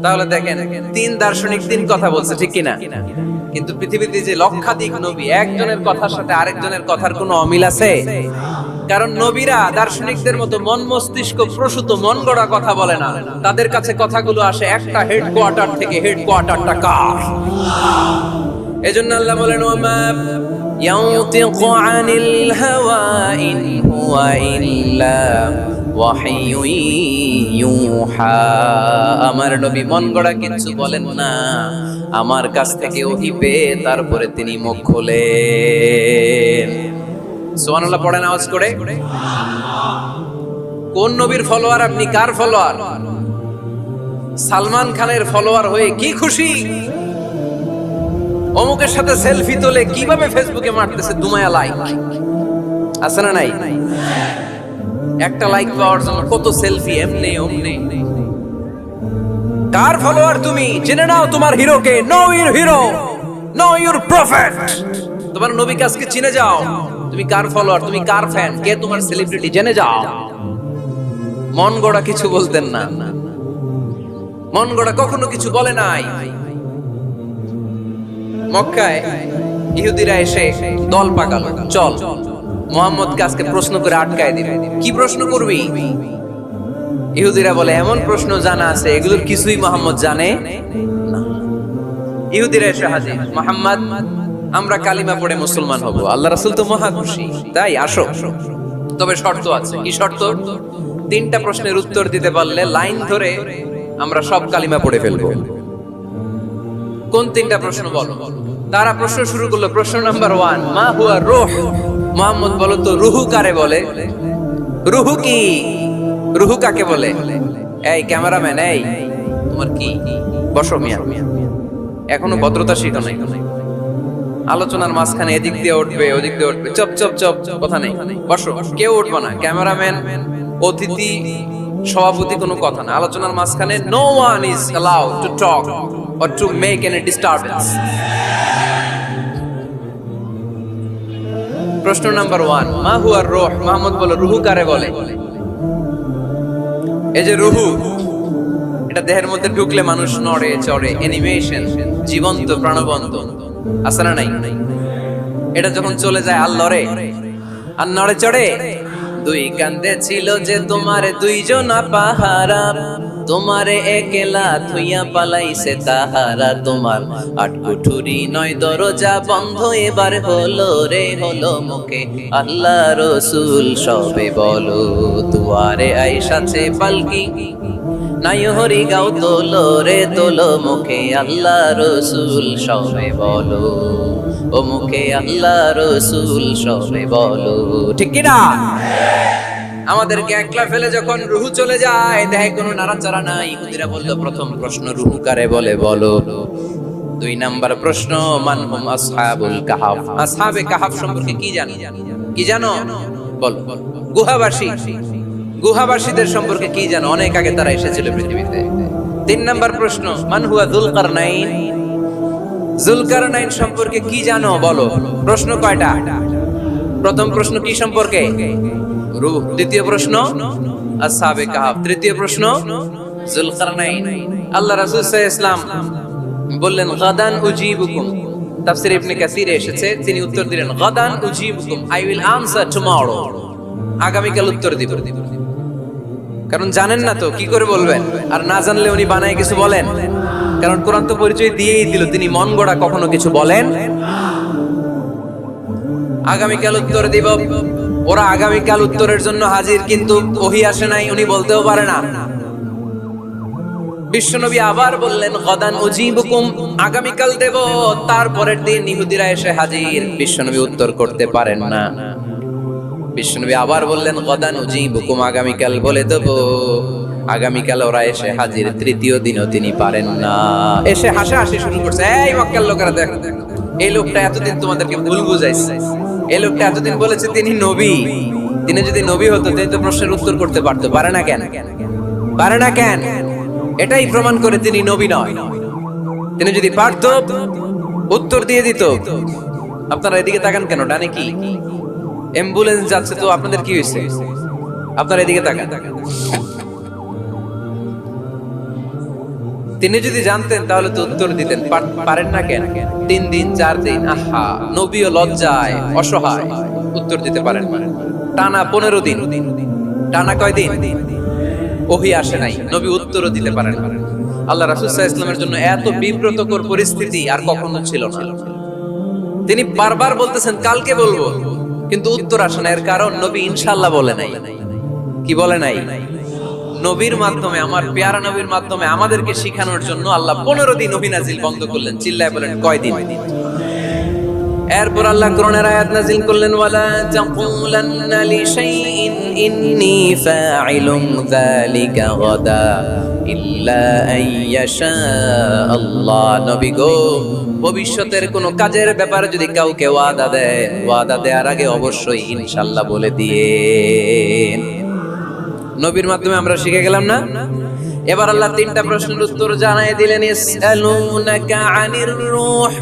তাহলে দেখেন, তিন দার্শনিক তিন কথা বলছে, ঠিক কিনা? কিন্তু পৃথিবীতে যে লক্ষাধিক নবী, একজনের কথার সাথে আরেকজনের কথার কোনো অমিল আছে? কারণ নবীরা দার্শনিকদের মতো মন মস্তিষ্ক প্রসূত মন গড়া কথা বলে না, তাদের কাছে কথাগুলো আসে একটা হেডকোয়ার্টার থেকে। হেডকোয়ার্টারটা কার? এজন্য আল্লাহ বলেন, ওমা ইয়ানতিকু আনিল হাওয়া ইন হুয়া ইল্লা ওয়াহয়ুন ইউহা। আমার নবী মন গড়া কিছু বলেন না, আমার কাছ থেকে ওহী পেয়ে তারপরে তিনি মুখ খোলেন। সুবহানাল্লাহ পড়েন আওয়াজ করে। কোন নবীর ফলোয়ার আপনি? কার ফলোয়ার? সালমান খানের ফলোয়ার হয়ে কি খুশি? অমুকের সাথে সেলফি তোলে কিভাবে ফেসবুকে মারতেছে দুমায়া লাইক, আছে না নাই? একটা লাইক পাওয়ার জন্য কত সেলফি, এমনি ওমনি। কার ফলোয়ার তুমি? জেনে নাও তোমার হিরোকে। Know your hero, know your prophet. তোমার নবীকে আজকে চিনে যাও। তুমি কার ফলোয়ার, তুমি কার ফ্যান, কে তোমার সেলিব্রিটি, জেনে যাও। মন গড়া কিছু বলতেন না, মন গড়া কখনো কিছু বলে নাই। মক্কায় ইহুদিরা এসে দল পাকালো, চল মুহাম্মদকে আজকে প্রশ্ন করে আটকায় দিবে। কি প্রশ্ন করবি? ইহুদিরা বলে, এমন প্রশ্ন জানা আছে এগুলোর কিছুই মুহাম্মদ জানে না। ইহুদিরা এসে হাজির, মুহাম্মদ আমরা কালিমা পড়ে মুসলমান হব, আল্লাহ রাসূল তো মহা খুশি, তাই আসো। তবে শর্ত আছে। কি শর্ত? তিনটা প্রশ্নের উত্তর দিতে পারলে লাইন ধরে আমরা সব কালিমা পড়ে ফেলবো। কোন তিনটা প্রশ্ন বলো? তারা প্রশ্ন শুরু করলো। প্রশ্ন নাম্বার 1, মা হুয়া রূহ। মুহাম্মদ বলো তো, রুহু কারে বলে? রুহু কি? রুহু কাকে বলে? এই ক্যামেরাম্যান, এই তোমার কি? বসো মিয়া, এখনো ভদ্রতা শিখো নাই। আলোচনার মাঝখানে এদিক দিয়ে উঠবে ওদিক দিয়ে উঠবে, চপ চপ চপ, কথা নেই, বসো। কেউ উঠবে না, ক্যামেরাম্যান, অতিথি, সভাপতি, কোনো কথা না। আলোচনার মাঝখানে no one is allowed to talk or to make any disturbance. প্রশ্ন নাম্বার 1, মা হুয়া রূহ। মুহাম্মদ বলে, রুহু কারে বলে? এই যে রুহু, এটা দেহের মধ্যে ঢুকলে মানুষ নড়ে চড়ে, অ্যানিমেশন, জীবন্ত প্রাণবন্ত, আছে না নাই? এটা যখন চলে যায় আর লড়ে, আর নড়ে চড়ে। দুই কান্দে ছিল যে তোমার দুইজন পাহারা, তোমারে একলা থুইয়া পালাইছে তাহারা। তোমার আট কুঠুরি নয় দরজা বন্ধ, এবার হলো রে হলো মুখে আল্লাহ রসুল সবে বলো। দুয়ারে আইসাছে পালকি, নাই হরি গাও তোলো রে তোলো, মুখে আল্লাহ রসুল সবে বলো। ও মুখে আল্লাহ রসুল সবে বলো, ঠিক কিনা? আমাদেরকে একলা ফেলে যখন রুহু চলে যায়, দেহে কোনো নাড়াচাড়া নাই। ইহুদিরা বলল, প্রথম প্রশ্ন রুহু কারে বলে বলো। 2 নাম্বার প্রশ্ন, মান হুম আসহাবুল কাহাফ। আসহাবে কাহাফ সম্পর্কে কি জানো? কি জানো বলো। গুহাবাসী, গুহাবাসীদের সম্পর্কে কি জানো? অনেক আগে তারা এসেছিল পৃথিবীতে। 3 নাম্বার প্রশ্ন, মান হুয়া যুলকারনাইন। যুলকারনাইন সম্পর্কে কি জানো বলো। প্রশ্ন কয়টা? প্রথম প্রশ্ন কি সম্পর্কে? রূহ। দ্বিতীয় প্রশ্ন আসহাবে কাহাফ। তৃতীয় প্রশ্ন যুলকারনাইন। আল্লাহ রাসূল সাল্লাল্লাহু আলাইহি ওয়াসাল্লাম বললেন, গাদান উজিবুকুম। তাফসীর ইবনে কাসিরে এসেছে, তিনি উত্তর দিলেন, গাদান উজিবুকুম, আই উইল আনসার টুমরো। আগামীকাল উত্তর দিব। কারণ জানেন না তো কি করে বলবেন, আর না জানলে উনি বানায় কিছু বলেন। কারণ কোরআন তো পরিচয় দিয়েই দিল, তিনি মন গড়া কখনো কিছু বলেন। আগামীকাল উত্তর দিব। ওরা আগামীকাল উত্তরের জন্য হাজির, কিন্তু ওহী আসে নাই, উনি বলতেও পারে না। বিশ্বনবী আবার বললেন, গাদান উজিবুকুম, আগামীকাল দেব। তারপরের দিন ইহুদিরা এসে হাজির, বিশ্বনবী উত্তর করতে পারেন না। বিশ্বনবী আবার বললেন, গাদান উজিবুকুম, আগামীকাল বলে দেব। আগামীকাল ওরা এসে হাজির, তৃতীয় দিনও তিনি পারেন না। এসে হাসাহাসি শুরু করছে, এই মক্কার লোকেরা দেখো, এই লোকটা এতদিন তোমাদেরকে ভুল বুঝাইছে। এই লোকটা এতদিন বলেছে তিনি নবী। তিনি যদি নবী হতো, তিনি তো প্রশ্নের উত্তর করতে পারতো। পারে না কেন? পারে না কেন? এটাই প্রমাণ করে তিনি নবী নয়। তিনি যদি পারতো উত্তর দিয়ে দিত। আপনারা এদিকে তাকান কেন? ডানে কি অ্যাম্বুলেন্স যাচ্ছে, তো আপনাদের কি হয়েছে? আপনারা এদিকে তাকান। তিনি যদি জানতেন তাহলে তো উত্তর দিতেন, পারেন না কেন? 3 দিন 4 দিন, আহা, নবীও লজ্জায় অসহায়, উত্তর দিতে পারেন না। টানা 15 দিন, টানা কয়দিন ওহী আসে নাই, নবী উত্তরও দিতে পারেন না। আল্লাহ রাসূল সাল্লাল্লাহু আলাইহি ওয়াসাল্লামের জন্য এত বিব্রতকর পরিস্থিতি আর কখনো ছিল না। তিনি বারবার বলতেছেন কালকে বলবো, কিন্তু উত্তর আসে না। এর কারণ নবী ইনশাআল্লাহ বলে নাই। কি বলে নাই? নবীর মাধ্যমে, আমার পেয়ারা নবীর মাধ্যমে আমাদেরকে শিখানোর জন্য আল্লাহ 15 দিন ওহী নাজিল বন্ধ করলেন। চিল্লায় বলেন কয়দিন? এরপর আল্লাহ কোরআনের আয়াত নাজিল করলেন, ওয়ালা তাকুলান্না লিশাইইন ইন্নী ফাইলুম যালিকা গাদা ইল্লা আইয়াশা আল্লাহ। নবী গো, ভবিষ্যতের কোন কাজের ব্যাপারে যদি কাউকে ওয়াদা দেওয়ার আগে অবশ্যই ইনশাআল্লাহ বলে দিয়ে। নবীর মাধ্যমে আমরা শিখে গেলাম না? এবার আল্লাহ 3টা প্রশ্নের উত্তর জানাই দিলেন। ইয়াসআলুনাকা আনির রূহ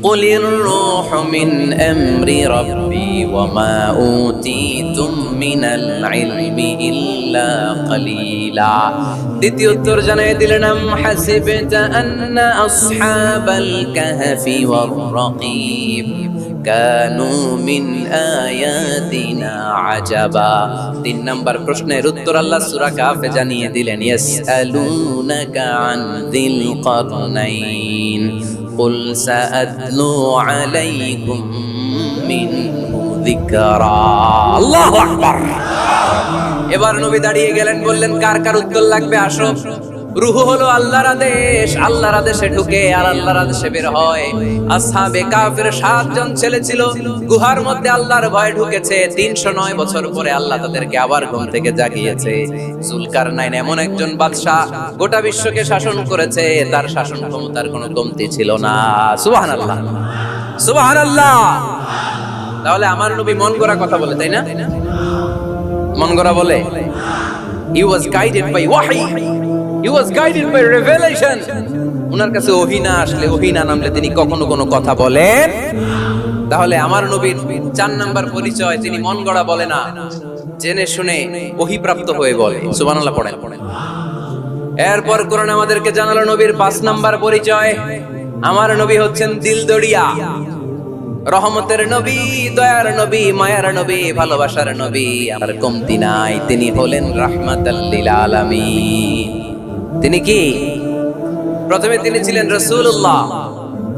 قل الروح من أمر ربي وما أوتيتم من العلم إلا قليلا। দ্বিতীয় উত্তর জানাই দিলেন, আম হাসিবতা আন্না আসহাবাল কাহফি ওয়ার রাকিব কানু মিন আয়াতিনা আজাবা। 3 নাম্বার প্রশ্নের উত্তর আল্লাহ সূরা কাহফে জানিয়ে দিলেন, ইয়াসআলুনাকা আন যিল কারনাইন قل سأتلو عليكم منه ذكرا। আল্লাহু আকবার। এবার নবী দাঁড়িয়ে গেলেন, বললেন কার কার উত্তর লাগবে আসো। রূহ হলো আল্লাহর আদেশ, আল্লাহর আদেশে ঢুকে আর আল্লাহর আদেশে বের হয়। আসহাবে কাফের 7 জন ছেলে ছিল, গুহার মধ্যে আল্লাহর ভয় ঢুকেছে। 309 বছর পরে আল্লাহ তাদেরকে আবার ঘুম থেকে জাগিয়েছে। জুলকারনাইন এমন একজন বাদশা, গোটা বিশ্বকে শাসন করেছে, তার শাসন ক্ষমতার কোনো কমতি ছিল না। সুবহানাল্লাহ, সুবহানাল্লাহ। তাহলে আমার নবী মন গড়া কথা বলে, তাই না? মন গড়া বলে। He was guided by wahy. He was guided by revelation. উনার কাছে ওহী না আসলে, ওহী না নামলে তিনি কখনো কোনো কথা বলেন। তাহলে আমার নবীর 4 নাম্বার পরিচয়, তিনি মন গড়া বলে না, জেনে শুনে ওহী প্রাপ্ত হয়ে বলে। সুবহানাল্লাহ পড়েন। এরপর কোরআন আমাদেরকে জানালো নবীর 5 নাম্বার পরিচয়, আমার নবী হচ্ছেন দিলদরিয়া, রহমতের নবী, দয়ার নবী, মায়ার নবী, ভালোবাসার নবী, আর কমতি নাই। তিনি হলেন রাহমাতাল লিল আলামিন। তিনি কি? প্রথমে তিনি ছিলেন রাসূলুল্লাহ,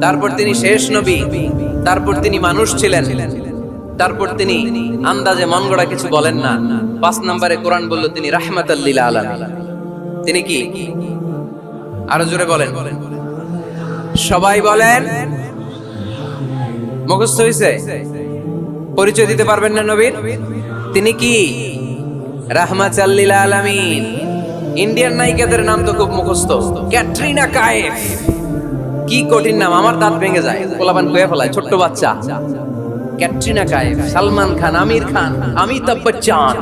তারপর তিনি শেষ নবী, তারপর তিনি মানুষ ছিলেন, তারপর তিনি আন্দাজে মন গড়া কিছু বলেন না। 5 নম্বরে কোরআন বলল তিনি রাহমাতাল লিল আলামিন। তিনি কি? আরো জোরে বলেন, সবাই বলেন। মুখস্থ হইছে? পরিচয় দিতে পারবেন না নবীর? তিনি কি? রাহমাতাল লিল আলামিন। ইন্ডিয়ান নায়িকাদের নাম তো খুব মুখস্থ। ক্যাটরিনা কাইফ, কি কঠিন নাম, আমার দাঁত ভেঙে যায়, পোলাপান কয়ে ফেলায়, ছোট্ট বাচ্চা। ক্যাটরিনা কাইফ, সালমান খান, আমির খান, অমিতাভ বচ্চন,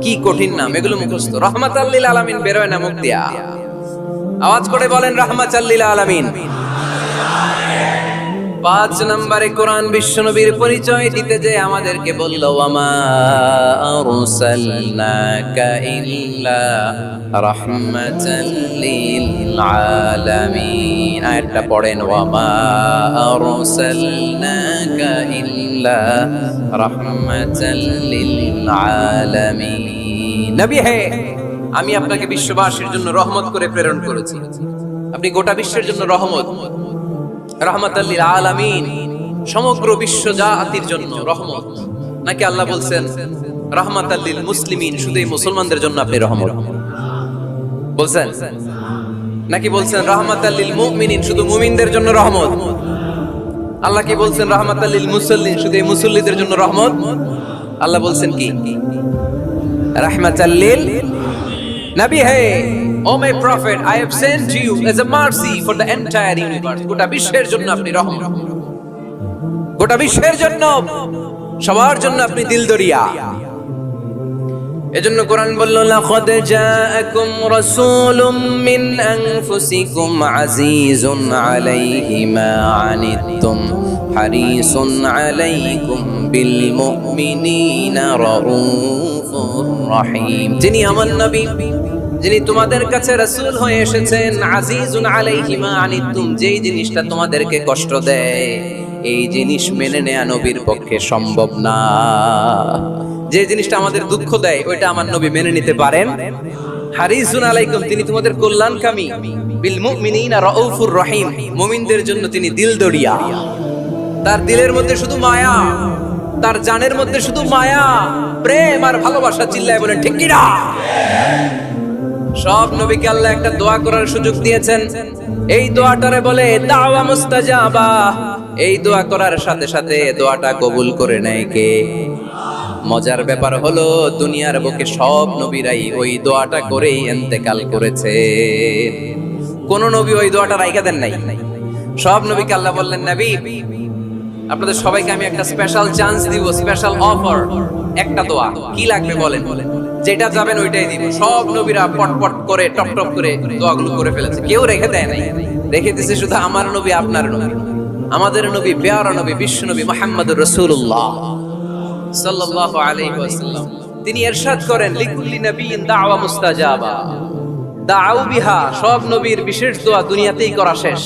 কি কঠিন নাম, এগুলো মুখস্থ। রাহমাতাল লিল আলামিন বেরোয় না মুখ দিয়া। আওয়াজ করে বলেন রাহমাতাল লিল আলামিন। 5 নম্বরে কোরআন বিশ্বনবীর পরিচয় দিতে যে আমাদেরকে বলল, ওয়ামা আরসালনাকা ইল্লা রাহমাতাল লিল আলামিন। আয়াতটা পড়েন, ওয়ামা আরসালনাকা ইল্লা রাহমাতাল লিল আলামিন। নবী হে, আমি আপনাকে বিশ্ববাসীর জন্য রহমত করে প্রেরণ করেছি। আপনি গোটা বিশ্বের জন্য রহমত, রাহমাতাল লিল আলামিন, সমগ্র বিশ্ব জাতির জন্য রহমত। নাকি আল্লাহ বলছেন রাহমাতাল লিল মুসলিমিন, শুধু এই মুসলমানদের জন্য আপনি রহমত বলছেন? নাকি বলছেন রাহমাতাল লিল মুমিনিন, শুধু মুমিনদের জন্য রহমত? আল্লাহ কি বলছেন রাহমাতাল লিল মুসাল্লিন, শুধু এই মুসল্লিদের জন্য রহমত? আল্লাহ বলছেন কি? রাহমাতাল লিল নবী হে, oh my prophet, I have sent you as a mercy for the entire universe. গোটা বিশ্বের জন্য আপনি রহমত, গোটা বিশ্বের জন্য, সবার জন্য আপনি দিলদরিয়া। এজন্য কোরআন বলল লাকাদ জাআকুম রাসূলুম মিন আনফুসিকুম আজিজুন আলাইহি মা আনিতুম হারিসুন আলাইকুম বিল মুমিনিনা রাউফুর রহিম। যিনি আমার নবী, যিনি তোমাদের কাছে রাসূল হয়ে এসেছেন, আজিজুন আলাইহি মা আনিতুম, যেই জিনিসটা তোমাদেরকে কষ্ট দেয় এই জিনিস মেনে নেয়া নবীর পক্ষে সম্ভব না। যে জিনিসটা আমাদের দুঃখ দেয় ওইটা আমার নবী মেনে নিতে পারেন। হারিসুন আলাইকুম, তিনি তোমাদের কল্যাণকামী। বিল মুমিনিনা রাউফুর রহিম, মুমিনদের জন্য তিনি দিলদরিয়া। তার দিলের মধ্যে শুধু মায়া, তার জানের মধ্যে শুধু মায়া, প্রেম আর ভালোবাসা। চিল্লায় বলেন ঠিক কি না? সব নবীকে আল্লাহ একটা দোয়া করার সুযোগ দিয়েছেন। এই দোয়াটারে বলে দাওয়া মুস্তাজাবা। এই দোয়া করার সাথে সাথে দোয়াটা কবুল করে নেয় কে? মজার ব্যাপার হলো দুনিয়ার বুকে সব নবীরাই ওই দোয়াটা করেই ইন্তেকাল করেছে। কোন নবী ওই দোয়াটা রাইখা দেন নাই। সব নবীকে আল্লাহ বললেন, নবী আপনাদের সবাইকে আমি একটা স্পেশাল চান্স দিব, স্পেশাল অফার, একটা দোয়া। কি লাগবে বলেন, যেটা যাবেন ওইটাই দিব। সব নবীরা পটপট করে টপ টপ করে দোয়াগুলো করে ফেলেছে, কেউ রেখে দেয় নাই। রেখে দিয়েছে শুধু আমার নবী, আপনার নবী, আমাদের নবী, পেয়ারা নবী, বিশ্ব নবী মুহাম্মদুর রাসূলুল্লাহ সাল্লাল্লাহু আলাইহি ওয়াসাল্লাম। তিনি ইরশাদ করেন, লিকুল্লি নাবিয়্যিন দাওয়া মুস্তাজাবা দাউ বিহা। সব নবীর বিশেষ দোয়া দুনিয়াতেই করা শেষ।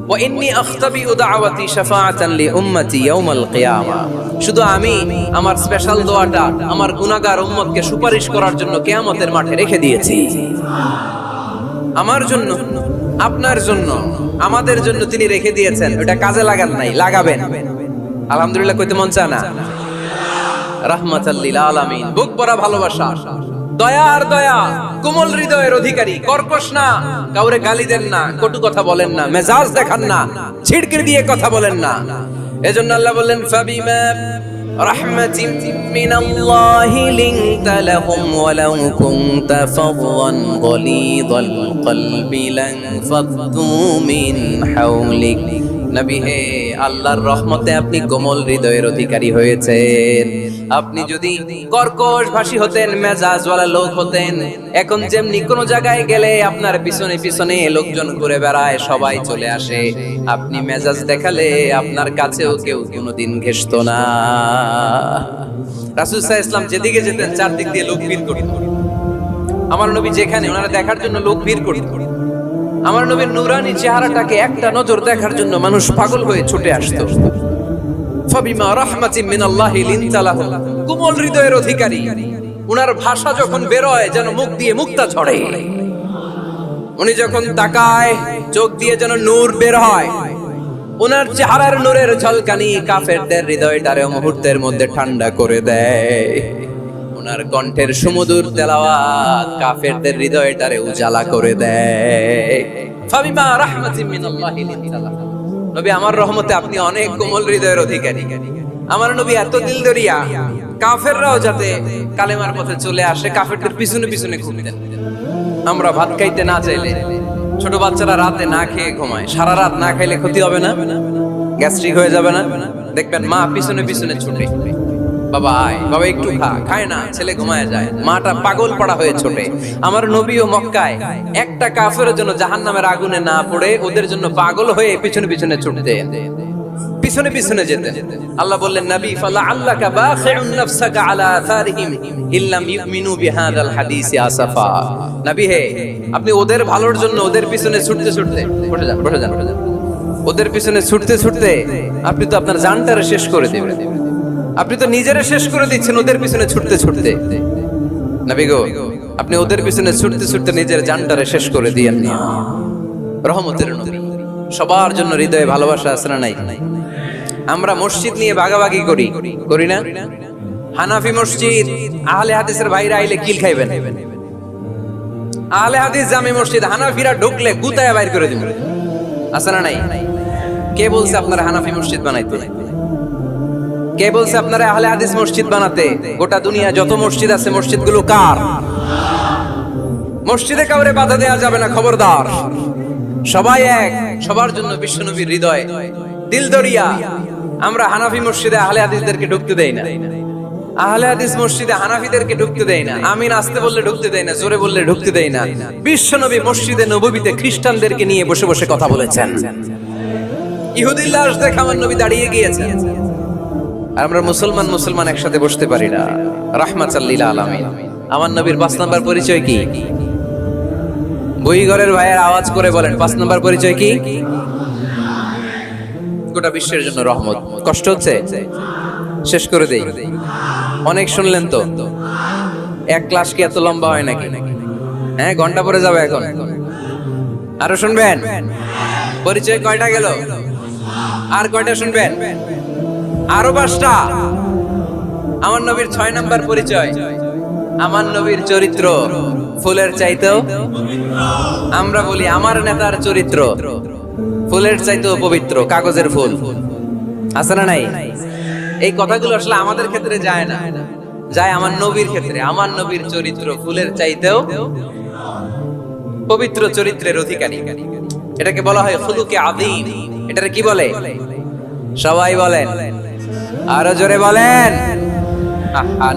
ওয়া ইন্নী আখতাবিউ দাওয়াতি শাফাআতান লি উম্মতি ইয়াউমাল কিয়ামা। শুধু আমি আমার স্পেশাল দোয়াটা আমার গুনাহগার উম্মতকে সুপারিশ করার জন্য কিয়ামতের মাঠে রেখে দিয়েছি। আমার জন্য, আপনার জন্য, আমাদের জন্য তিনি রেখে দিয়েছেন। ওটা কাজে লাগান নাই, লাগাবেন। আলহামদুলিল্লাহ কইতে মন চায় না? রাহমাতাল লিল আলামিন, বুক ভরা ভালোবাসা, দয়া আর দয়া, কোমল হৃদয়ের অধিকারী, কর্কশ না, কাউরে গালি দেন না, কটু কথা বলেন না, মেজাজ দেখান না, ছিড়কির দিয়ে কথা বলেন না। এজন্য আল্লাহ বললেন, ফাবিমা রাহমাতিন মিনাল্লাহি লিনতা লাহুম ওয়ালাউ কুনতা ফাদদান গলিযাল কলবি লানফাদ্দু মিন হাওলিক। নবী হে, আল্লাহর রহমতে আপনি কোমল হৃদয়ের অধিকারী হয়েছেন। আপনি যদি কর্কশ ভাষী হতেন, মেজাজওয়ালা লোক হতেন, এখন যেমনি কোন জায়গায় গেলে আপনার পিছনে পিছনে লোকজন ঘুরে বেড়ায়, সবাই চলে আসে, আপনি মেজাজ দেখালে আপনার কাছেও কেউ কোনোদিন ঘেষতো না। রাসূল সাল্লাল্লাহু আলাইহি ওয়াসাল্লাম যেদিকে যেতেন চারদিক দিয়ে লোক ভিড় করত। আমার নবী যেখানে, ওনারা দেখার জন্য লোক ভিড় করত। আমার নবীর নূরানী চেহারাটাকে একটা নজর দেখার জন্য মানুষ পাগল হয়ে ছুটে আসতো। ফাবিমা রাহমাতিন মিনাল্লাহি লিনতা লাহুম, কোমল হৃদয়ের অধিকারী। উনার ভাষা যখন বের হয় যেন মুখ দিয়ে মুক্তা ঝরে। উনি যখন তাকায় চোখ দিয়ে যেন নূর বের হয়। উনার চেহারার নূরের ঝলকানি কাফেরদের হৃদয়টারে মুহূর্তের মধ্যে ঠান্ডা করে দেয়। উনার কণ্ঠের সুমধুর তেলাওয়াত কাফেরদের হৃদয়টারে উজালা করে দেয়। ফাবিমা রাহমাতিন মিনাল্লাহি লিনতা লাহুম, নবী আমার রহমতে আপনি অনেক কোমল হৃদয়ের অধিকারী। আমার নবী এত দিলদরিয়া, কাফেররাও যাতে কালেমার পথে চলে আসে, কাফেরদের পিছনে পিছনে ঘুরতেন। আমরা ভাত খাইতে না চাইলে, ছোট বাচ্চারা রাতে না খেয়ে ঘুমায়, সারা রাত না খাইলে ক্ষতি হবে না? গ্যাস্ট্রিক হয়ে যাবে না? দেখবেন মা পিছনে পিছনে ছুটে, বাবা আয়, বাবা একটু খা, খায় না, ছেলে ঘুমায় যায়, মাটা পাগল পড়া হয়ে ছোটে। আমার নবীও মক্কায় একটা কাফেরের জন্য জাহান্নামের আগুনে না পড়ে ওদের জন্য পাগল হয়ে পিছনে পিছনে ছুটতে, পিছনে পিছনে যেতে। আল্লাহ বললেন, নবী ফালাআল্লাকা বাখিউন নাফসাকা আলা আথারিহিম ইল্লাম ইউমিনু বিহাদাল হাদিসি আসাফা। নবী হে, আপনি ওদের ভালোর জন্য ওদের পিছনে ছুটতে ছুটতে, বসে যান বসে যান, ওদের পিছনে ছুটতে ছুটতে আপনি তো আপনার জানটারে শেষ করে দিবেন। আপনি তো নিজেরা শেষ করে দিচ্ছেন ওদের পিছনে ছুটতে ছুটতে। নবী গো, আপনি ওদের পিছনে ছুটতে ছুটতে নিজের জানটারে শেষ করে দিয়েন না। রহমতের নবী, সবার জন্য হৃদয়ে ভালোবাসা আছে না নাই? আমরা মসজিদ নিয়ে ভাগাভাগি করি, করি না? হানাফি মসজিদ, আহলে হাদিসের ভাইরা আইলে কিল খাইবেন। আহলে হাদিস জামে মসজিদ, হানাফিরা ঢুকলে গুতায় বাইর করে দিবেন, আছে না নাই? কে বলছে আপনারা হানাফি মসজিদ বানাইতে? কে বলছে আপনারা আহলে হাদিস মসজিদ বানাতে? গোটা দুনিয়া যত মসজিদ আছে, মসজিদগুলো কার? মসজিদে কাউরে বাধা দেওয়া যাবে না, খবরদার। সবাই এক, সবার জন্য বিশ্বনবীর হৃদয় দিলদরিয়া। আমরা হানাফি মসজিদে আহলে হাদিসদেরকে ঢুকতে দেই না। আহলে হাদিস মসজিদে হানাফিদেরকে ঢুকতে দেয় না, আমিন আসতে বললে ঢুকতে দেয় না, জোরে বললে ঢুকতে দেয় না। বিশ্বনবী মসজিদে নববীতে খ্রিস্টানদেরকে নিয়ে বসে বসে কথা বলেছেন। ইহুদির লাশ দেখে আমার নবী দাঁড়িয়ে গিয়েছেন। আর আমরা মুসলমান একসাথে বসতে পারি না। রাহমাতাল লিল আলামিন। আমার নবীর 5 নাম্বার পরিচয় কি? বইঘরের ভাইয়ের আওয়াজ করে বলেন 5 নাম্বার পরিচয় কি? গোটা বিশ্বের জন্য রহমত। কষ্ট হচ্ছে? শেষ করে দেই। অনেক শুনলেন তো। এক ক্লাস কি এত লম্বা হয় নাকি? হ্যাঁ, ঘন্টা পরে যাবে এখন। আরো শুনবেন? পরিচয় কয়টা গেল? আর কয়টা শুনবেন? আরো 5টা। আমার নবীর 6 নাম্বার পরিচয়, আমার নবীর চরিত্র ফুলের চাইতেও, আমরা বলি আমার নেতার চরিত্র ফুলের চাইতেও পবিত্র, কাগজের ফুল। আছে না নাই? এই কথাগুলো আসলে আমাদের ক্ষেত্রে যায় না, যায় আমার নবীর ক্ষেত্রে। আমার নবীর চরিত্র ফুলের চাইতেও পবিত্র, চরিত্রের অধিকারী। এটাকে বলা হয় খুলুকে আযীম। এটারে কি বলে? সবাই বলেন, আরো জোরে বলেন।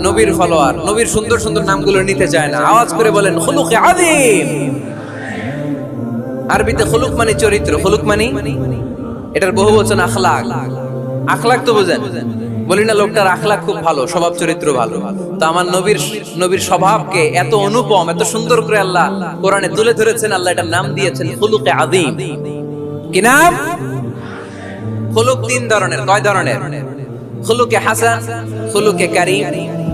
নবীর ফলোয়ার, নবীর সুন্দর সুন্দর নামগুলো নিতে চায় না, আওয়াজ করে বলেন খুলুকে আযীম। আরবিতে খুলুক মানে চরিত্র, খুলুক মানে এটার বহুবচন আখলাক। আখলাক তো বুঝেন, বলি না লোকটার আখলাক খুব ভালো, স্বভাব চরিত্র ভালো। তো আমার নবীর স্বভাবকে এত অনুপম, এত সুন্দর করে আল্লাহ কোরআনে তুলে ধরেছেন। আল্লাহ এটার নাম দিয়েছেন খুলুকে আযীম। কি নাম? খুলুক 3 ধরনের। কয় ধরনের? খুলুকে হাসান, খুলুকে কারীম,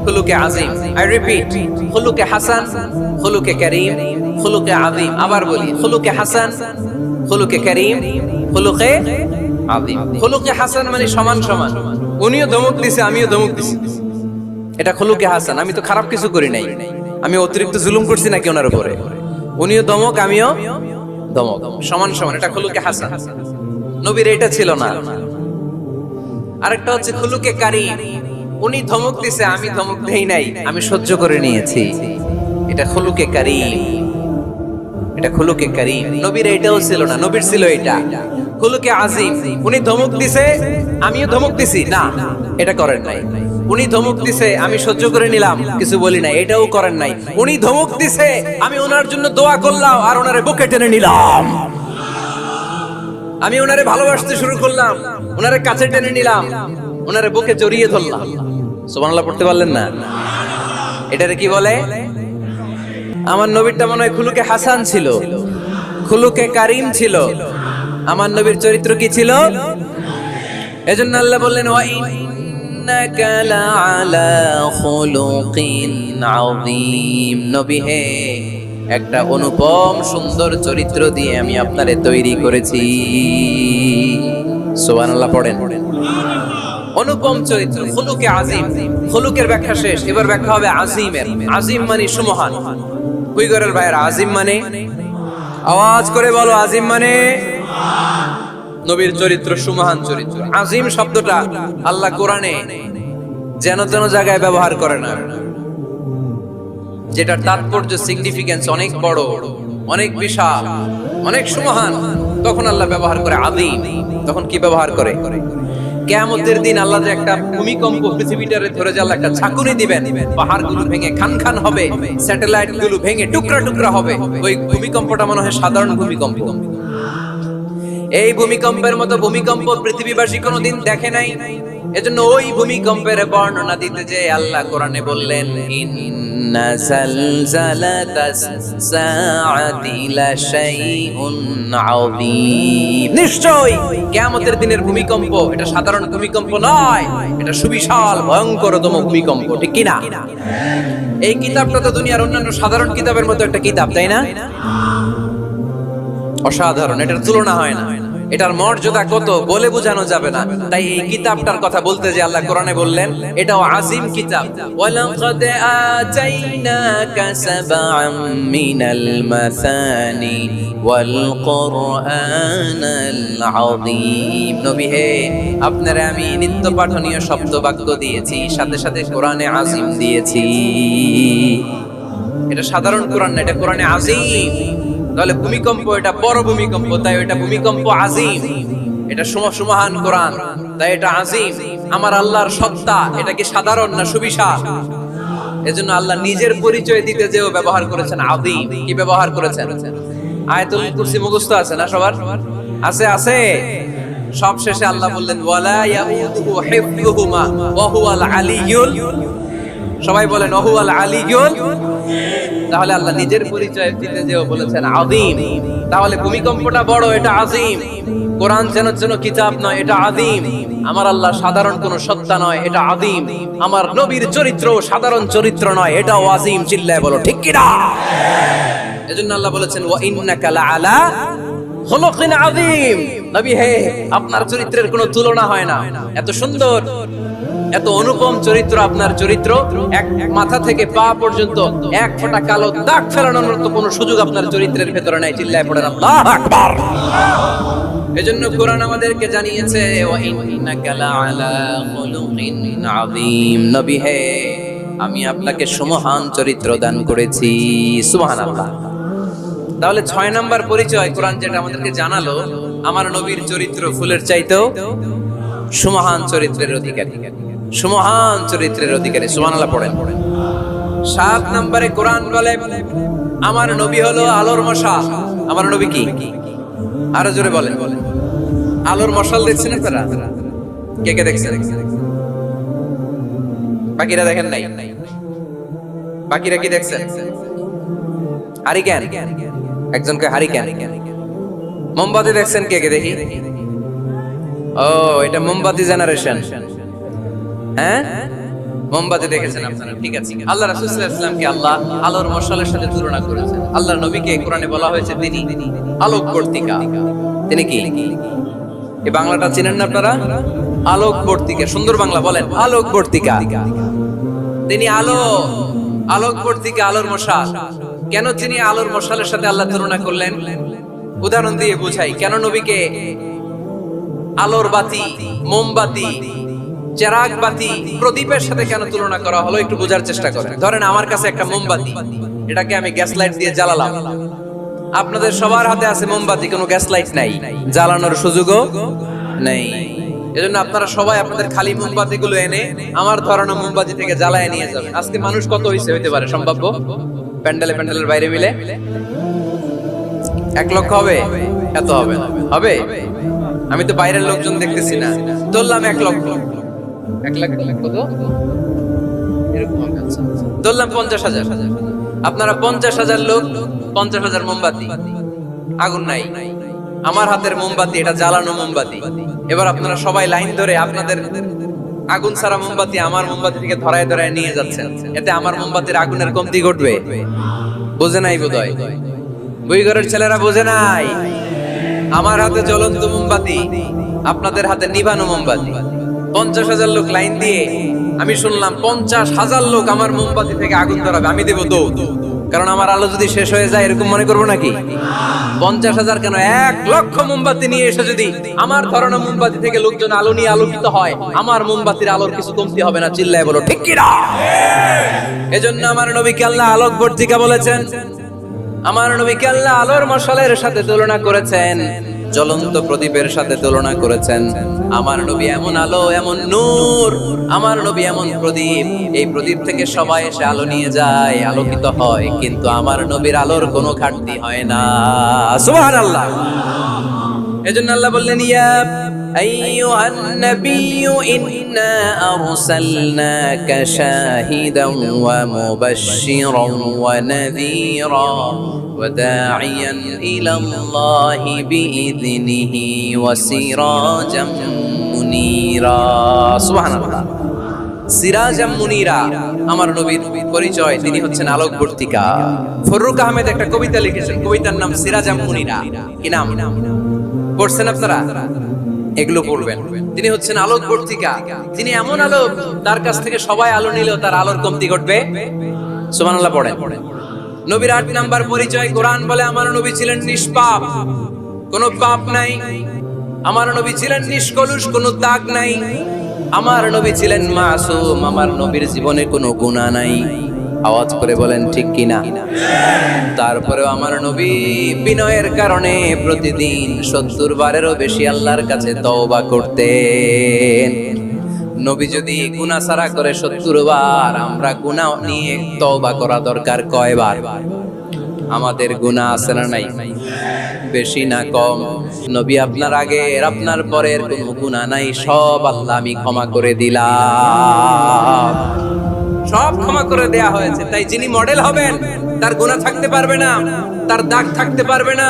খুলুকে আযীম। আই রিপিট, খুলুকে হাসান, খুলুকে কারীম, খুলুকে আযীম। আবার বলি, খুলুকে হাসান, খুলুকে কারীম, খুলুকে আযীম। খুলুকে হাসান মানে সমান সমান, উনিও ধমক দিছে আমিও ধমক দিছি, এটা খুলুকে হাসান। আমি তো খারাপ কিছু করি নাই, আমি অতিরিক্ত জুলুম করছি নাকি ওনার উপরে? উনিও ধমক আমিও ধমক, সমান সমান, এটা খুলুকে হাসান। নবীর এটা ছিল না। আরেকটা হচ্ছে খুলুকে কারীম, উনি ধমক দিছে আমি ধমক দেই নাই, আমি সহ্য করে নিয়েছি, এটা খুলুকে কারীম। এটা খুলুকে কারীম। নবীর এটাও ছিল না, নবীর ছিল এটা খুলুকে আযীম। উনি ধমক দিছে আমিও ধমক দিছি, না এটা করেন নাই। উনি ধমক দিছে আমি সহ্য করে নিলাম, কিছু বলি নাই, এটাও করেন নাই। উনি ধমক দিছে আমি ওনার জন্য দোয়া করলাম আর ওনারে বুকে টেনে নিলাম, আমি ওনারে ভালোবাসতে শুরু করলাম, ওনারে কাছে টেনে নিলাম, ওনারে বুকে জড়িয়ে ধরলাম। সুবহানাল্লাহ পড়তে পারলেন না? এটারে কি বলে? আমার নবীরটা মনে হয় খুলুকে হাসান ছিল, খুলুকে কারীম ছিল। আমার নবীর চরিত্র কি ছিল? এজন্য আল্লাহ বললেন ওয়া ইন্নাকা লাআলা খুলুকিন আযীম। নবী হে, একটা অনুপম সুন্দর চরিত্র দিয়ে আমি আপনারে তৈরি করেছি। সুবহানাল্লাহ পড়েন। অনুপম চরিত্র, খুলুকে আযীম। খুলুকের ব্যাখ্যা শেষ, এবার ব্যাখ্যা হবে আযীমের। আযীম মানে সুমহান। কুইগরের ভাইয়ের আযীম মানে, আওয়াজ করে বলো, আযীম মানে নবীর চরিত্র সুমহান চরিত্র। আযীম শব্দটা আল্লাহ কোরআনে যেন তেন জায়গায় ব্যবহার করে না, যেটা তাৎপর্য সিগনিফিকেন্স অনেক বড়, অনেক বিশাল, অনেক সুমহান, তখন আল্লাহ ব্যবহার করে আযীম। তখন কি ব্যবহার করে? কিয়ামতের দিন আল্লাহ যে একটা ভূমিকম্প পৃথিবীটারে ধরে যে আল্লাহ একটা ঝাঁকুনি দিবেন, পাহাড়গুলো ভেঙে খান খান হবে, স্যাটেলাইট গুলো ভেঙে টুকরা টুকরা হবে। ওই ভূমিকম্পটা মনে হয় সাধারণ ভূমিকম্প। এই ভূমিকম্পের মতো ভূমিকম্প পৃথিবীবাসী কোনোদিন দেখে নাই। এজন্য ওই ভূমিকম্পের বর্ণনা দিতে যে আল্লাহ কোরআনে বললেন ইন্না জালজালাতাস সাআতি লাশাইউন আযীম। নিশ্চয়ই কিয়ামতের দিনের ভূমিকম্প এটা সাধারণ ভূমিকম্প নয়, এটা সুবিশাল ভয়ঙ্করতম ভূমিকম্প, ঠিক কি না? এই কিতাবটা তো দুনিয়ার অন্যান্য সাধারণ কিতাবের মতো একটা কিতাব, তাই না? অসাধারণ, এটার তুলনা হয় না। এটার মর্যাদা কত বলে বোঝানো যাবে না। তাই এই কিতাবটার কথা বলতে যে আল্লাহ কোরআনে বললেন এটাও আযীম কিতাব। ওয়ালাকাদ আতাইনাকা সাবআম মিনাল মাসানি ওয়াল কুরআনাল আযীম। নবী হে, আপনারে আমি নিত্য পাঠনীয় শব্দ বাক্য দিয়েছি, সাথে সাথে কোরআনে আযীম দিয়েছি। এটা সাধারণ কোরআন না, এটা কোরআনে আযীম। তাহলে ভূমিকম্প এটা বড় ভূমিকম্প, তাই এটা ভূমিকম্প আযীম, এটা সুমহান কোরআন। তাই এটা আজিম। আমার আল্লাহর সত্তা এটা কি সাধারণ না সুবিশাল? এজন্য আল্লাহ নিজের পরিচয় দিতে যেও ব্যবহার করেছেন আযীম। কি ব্যবহার করেছেন? আয়াতুল কুরসি মুখস্থ আছে না সবার? আছে আছে। সব শেষে আল্লাহ বললেন ওয়ালা ইয়াউদুহু হিফযুহুমা ওয়া হুয়াল আলিয়্যুল, সবাই বলেন ওয়া হুয়াল আলিয়্যুল। তাহলে আল্লাহ নিজের পরিচয় দিতে যেও বলেছেন আযীম। তাহলে ভূমিকম্পটা বড়, এটা আযীম। কোরআন যেন কিতাব নয়, এটা আযীম। আমার আল্লাহ সাধারণ কোন সত্তা নয়, এটা আযীম। আমার নবীর চরিত্র সাধারণ চরিত্র নয়, এটাও আযীম। চিল্লায় বলো ঠিক কি না? এজন্য আল্লাহ বলেছেন ওয়া ইন্নাকা লাআলা খুলুকিন আযীম। নবী হে, আপনার চরিত্রের কোনো তুলনা হয় না। এত সুন্দর, এত অনুপম চরিত্র আপনার চরিত্র। এক মাথা থেকে পা পর্যন্ত এক ফোঁটা কালো দাগ ফেলানোর মতো কোনো সুযোগ আপনার চরিত্রের ভেতরে নাই। চিল্লায় পড়েন আল্লাহু আকবার। এজন্য কোরআন আমাদেরকে জানিয়েছে ওয়া ইন্নাকা লাআলা খুলুকিন আযীম। নবী হে, আমি আপনাকে সুমহান চরিত্র দান করেছি। সুবহানাল্লাহ। তাহলে 6 নাম্বার পরিচয় কোরআন যেটা আমাদেরকে জানালো, আমার নবীর চরিত্র ফুলের চাইতেও সুমহান চরিত্রের অধিকারী। সুমহান চরিত্রের অধিকারী। সুবহানাল্লাহ পড়েন। 7 নম্বরে কোরআন বলে আমার নবী হলো আলোর মশাল। আমার নবী কি? আরো জোরে বলেন। আলোর মশাল দেখছেন আপনারা? কে কে দেখছেন? বাকিরা দেখেন নাই? বাকিরা কি দেখছেন? হারিকেন, একজনকে হারিকেন। মোমবাতি দেখছেন কে কে? দেখি। ও, এটা মোমবাতি জেনারেশন। হ্যাঁ, মোমবাতি দেখেছেন আপনারা, ঠিক আছে। আল্লাহ রাসূল সাল্লাল্লাহু আলাইহি ওয়াসাল্লামকে আল্লাহ আলোর মশালের সাথে তুলনা করেছেন। আল্লাহর নবীকে কোরআনে বলা হয়েছে তিনি আলোকবর্তিকা। তিনি কি? এই বাংলাটা চিনেন না আপনারা? আলোকবর্তিকা। সুন্দর বাংলা বলেন, আলোকবর্তিকা। তিনি আলো, আলোকবর্তিকা, আলোর মশাল। কেন তিনি আলোর মশালের সাথে আল্লাহ তুলনা করলেন? উদাহরণ দিয়ে বুঝাই। কেন নবীকে আলোর বাতি, মোমবাতি, চেরাগ বাতি, প্রদীপের সাথে কেন তুলনা করা হলো? একটু বোঝার চেষ্টা করেন। ধরেন আমার কাছে একটা মোমবাতি, এটাকে আমি গ্যাস লাইট দিয়ে জ্বালালাম। আপনাদের সবার হাতে আছে মোমবাতি, কোনো গ্যাস লাইট নাই, জ্বালানোর সুযোগও নেই। এজন্য আপনারা সবাই আপনাদের খালি মোমবাতি গুলো এনে আমার ধরানো মোমবাতি থেকে জ্বালায় নিয়ে যাবেন। আজকে মানুষ কত হইতে পারে সম্ভাব্য? প্যান্ডেলের বাইরে মিলে 1 লক্ষ হবে? এত হবে না। হবে? আমি তো বাইরের লোকজন দেখতেছি না। ধরলাম 1 লক্ষ। 1 লাখ কত? এরকম হবে। ধরলাম 50,000। আপনারা 50,000 লোক, 50,000 মোমবাতি, আগুন নাই। আমার হাতের মোমবাতি, এটা জ্বালানো মোমবাতি। এবার আপনারা সবাই লাইন ধরে আপনাদের আগুন ছাড়া মোমবাতি আমার মোমবাতি থেকে ধরায় ধরায় নিয়ে যাচ্ছেন। এতে আমার মোমবাতির আগুনের কমতি ঘটবে? বোঝে নাই বোধহয়। বইঘরের ছেলেরা বোঝে নাই। আমার হাতে জ্বলন্ত মোমবাতি, আপনাদের হাতে নিভানো মোমবাতি। 50,000 লোক লাইন দিয়ে, আমি শুনলাম 50,000 লোক আমার মোমবাতি থেকে আগুন ধরাবে। আমি দেব দৌড়, কারণ আমার আলো যদি শেষ হয়ে যায় এরকম মনে করবো নাকি? 50,000 কেন, 1 লক্ষ মোমবাতি নিয়ে এসে যদি আমার ধরানো মোমবাতি থেকে লোকজন আলো নিয়ে আলোকিত হয়, আমার মোমবাতির আলোর কিছু কমতি হবে না। চিল্লায় বলো ঠিক কি না? এজন্য আমার নবীকে আল্লাহ আলোকবর্তিকা বলেছেন। আমার নবীকে আল্লাহ আলোর মশালের সাথে তুলনা করেছেন, জ্বলন্ত প্রদীপের সাথে তুলনা করেছেন। আমার নবী এমন আলো, এমন নূর। আমার নবী এমন প্রদীপ, এই প্রদীপ থেকে সবাই এসে আলো নিয়ে যায়, আলোকিত হয়। কিন্তু আমার নবীর আলোর কোনো ঘাটতি হয় না। সুবহানাল্লাহ। এজন্য আল্লাহ বললেন ইয়া আইয়ুহান নাবিয়্যু ইন্না আরসালনাকা শাহিদান ওয়া মুবাশশিরান ওয়া নাযীরা ওয়া দা'iয়ান ইলাল্লাহি বিইযনিহি ওয়া সিরাজাম মুনীরা। সুবহানাল্লাহ। সিরাজাম মুনীরা, আমার নবীর পরিচয়, তিনি হচ্ছেন আলোকবর্তিকা। ফররুক আহমেদ একটা কবিতা লিখেছেন, কবিতার নাম সিরাজাম মুনীরা। কি নাম? পড়ছেন আপনারা? এগুলো পড়বেন। তিনি হচ্ছেন আলোকবর্তিকা। তিনি এমন আলো, তার কাছ থেকে সবাই আলো নিলেও তার আলোর কমতি ঘটবে। সুবহানাল্লাহ পড়েন। নবীর 8 নাম্বার পরিচয়, কোরআন বলে আমার নবী ছিলেন নিষ্পাপ, কোনো পাপ নাই। আমার নবী ছিলেন নিষ্কলুষ, কোনো দাগ নাই। আমার নবী ছিলেন মাসুম, আমার নবীর জীবনে কোনো গুনাহ নাই। আওয়াজ করে বলেন ঠিক কিনা। তারপরেও আমার নবী বিনয়ের কারণে প্রতিদিন 70 বারেরও বেশি আল্লাহর কাছে তওবা করতেন। নবী যদি গুনাহ সারা করে 70 বার, আমরা গুনাহ নিয়ে তওবা করা দরকার কয়বার? আমাদের গুনাহ আছে না নাই? বেশি না কম? নবী আপনার আগে আপনার পরের কোনো গুনাহ নাই, সব আল্লাহ আমি ক্ষমা করে দিলাম, সব ক্ষমা করে দেয়া হয়েছে। তাই যিনি মডেল হবেন তার গুনাহ থাকতে পারবে না, তার দাগ থাকতে পারবে না,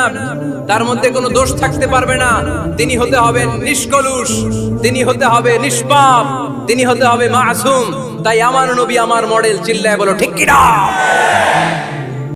তার মধ্যে কোনো দোষ থাকতে পারবে না। তিনি হতে হবেন নিষ্কলুষ, তিনি হতে হবে নিষ্পাপ, তিনি হতে হবে মাসুম। তাই আমার নবী আমার মডেল। চিল্লায় বলো ঠিক কিনা।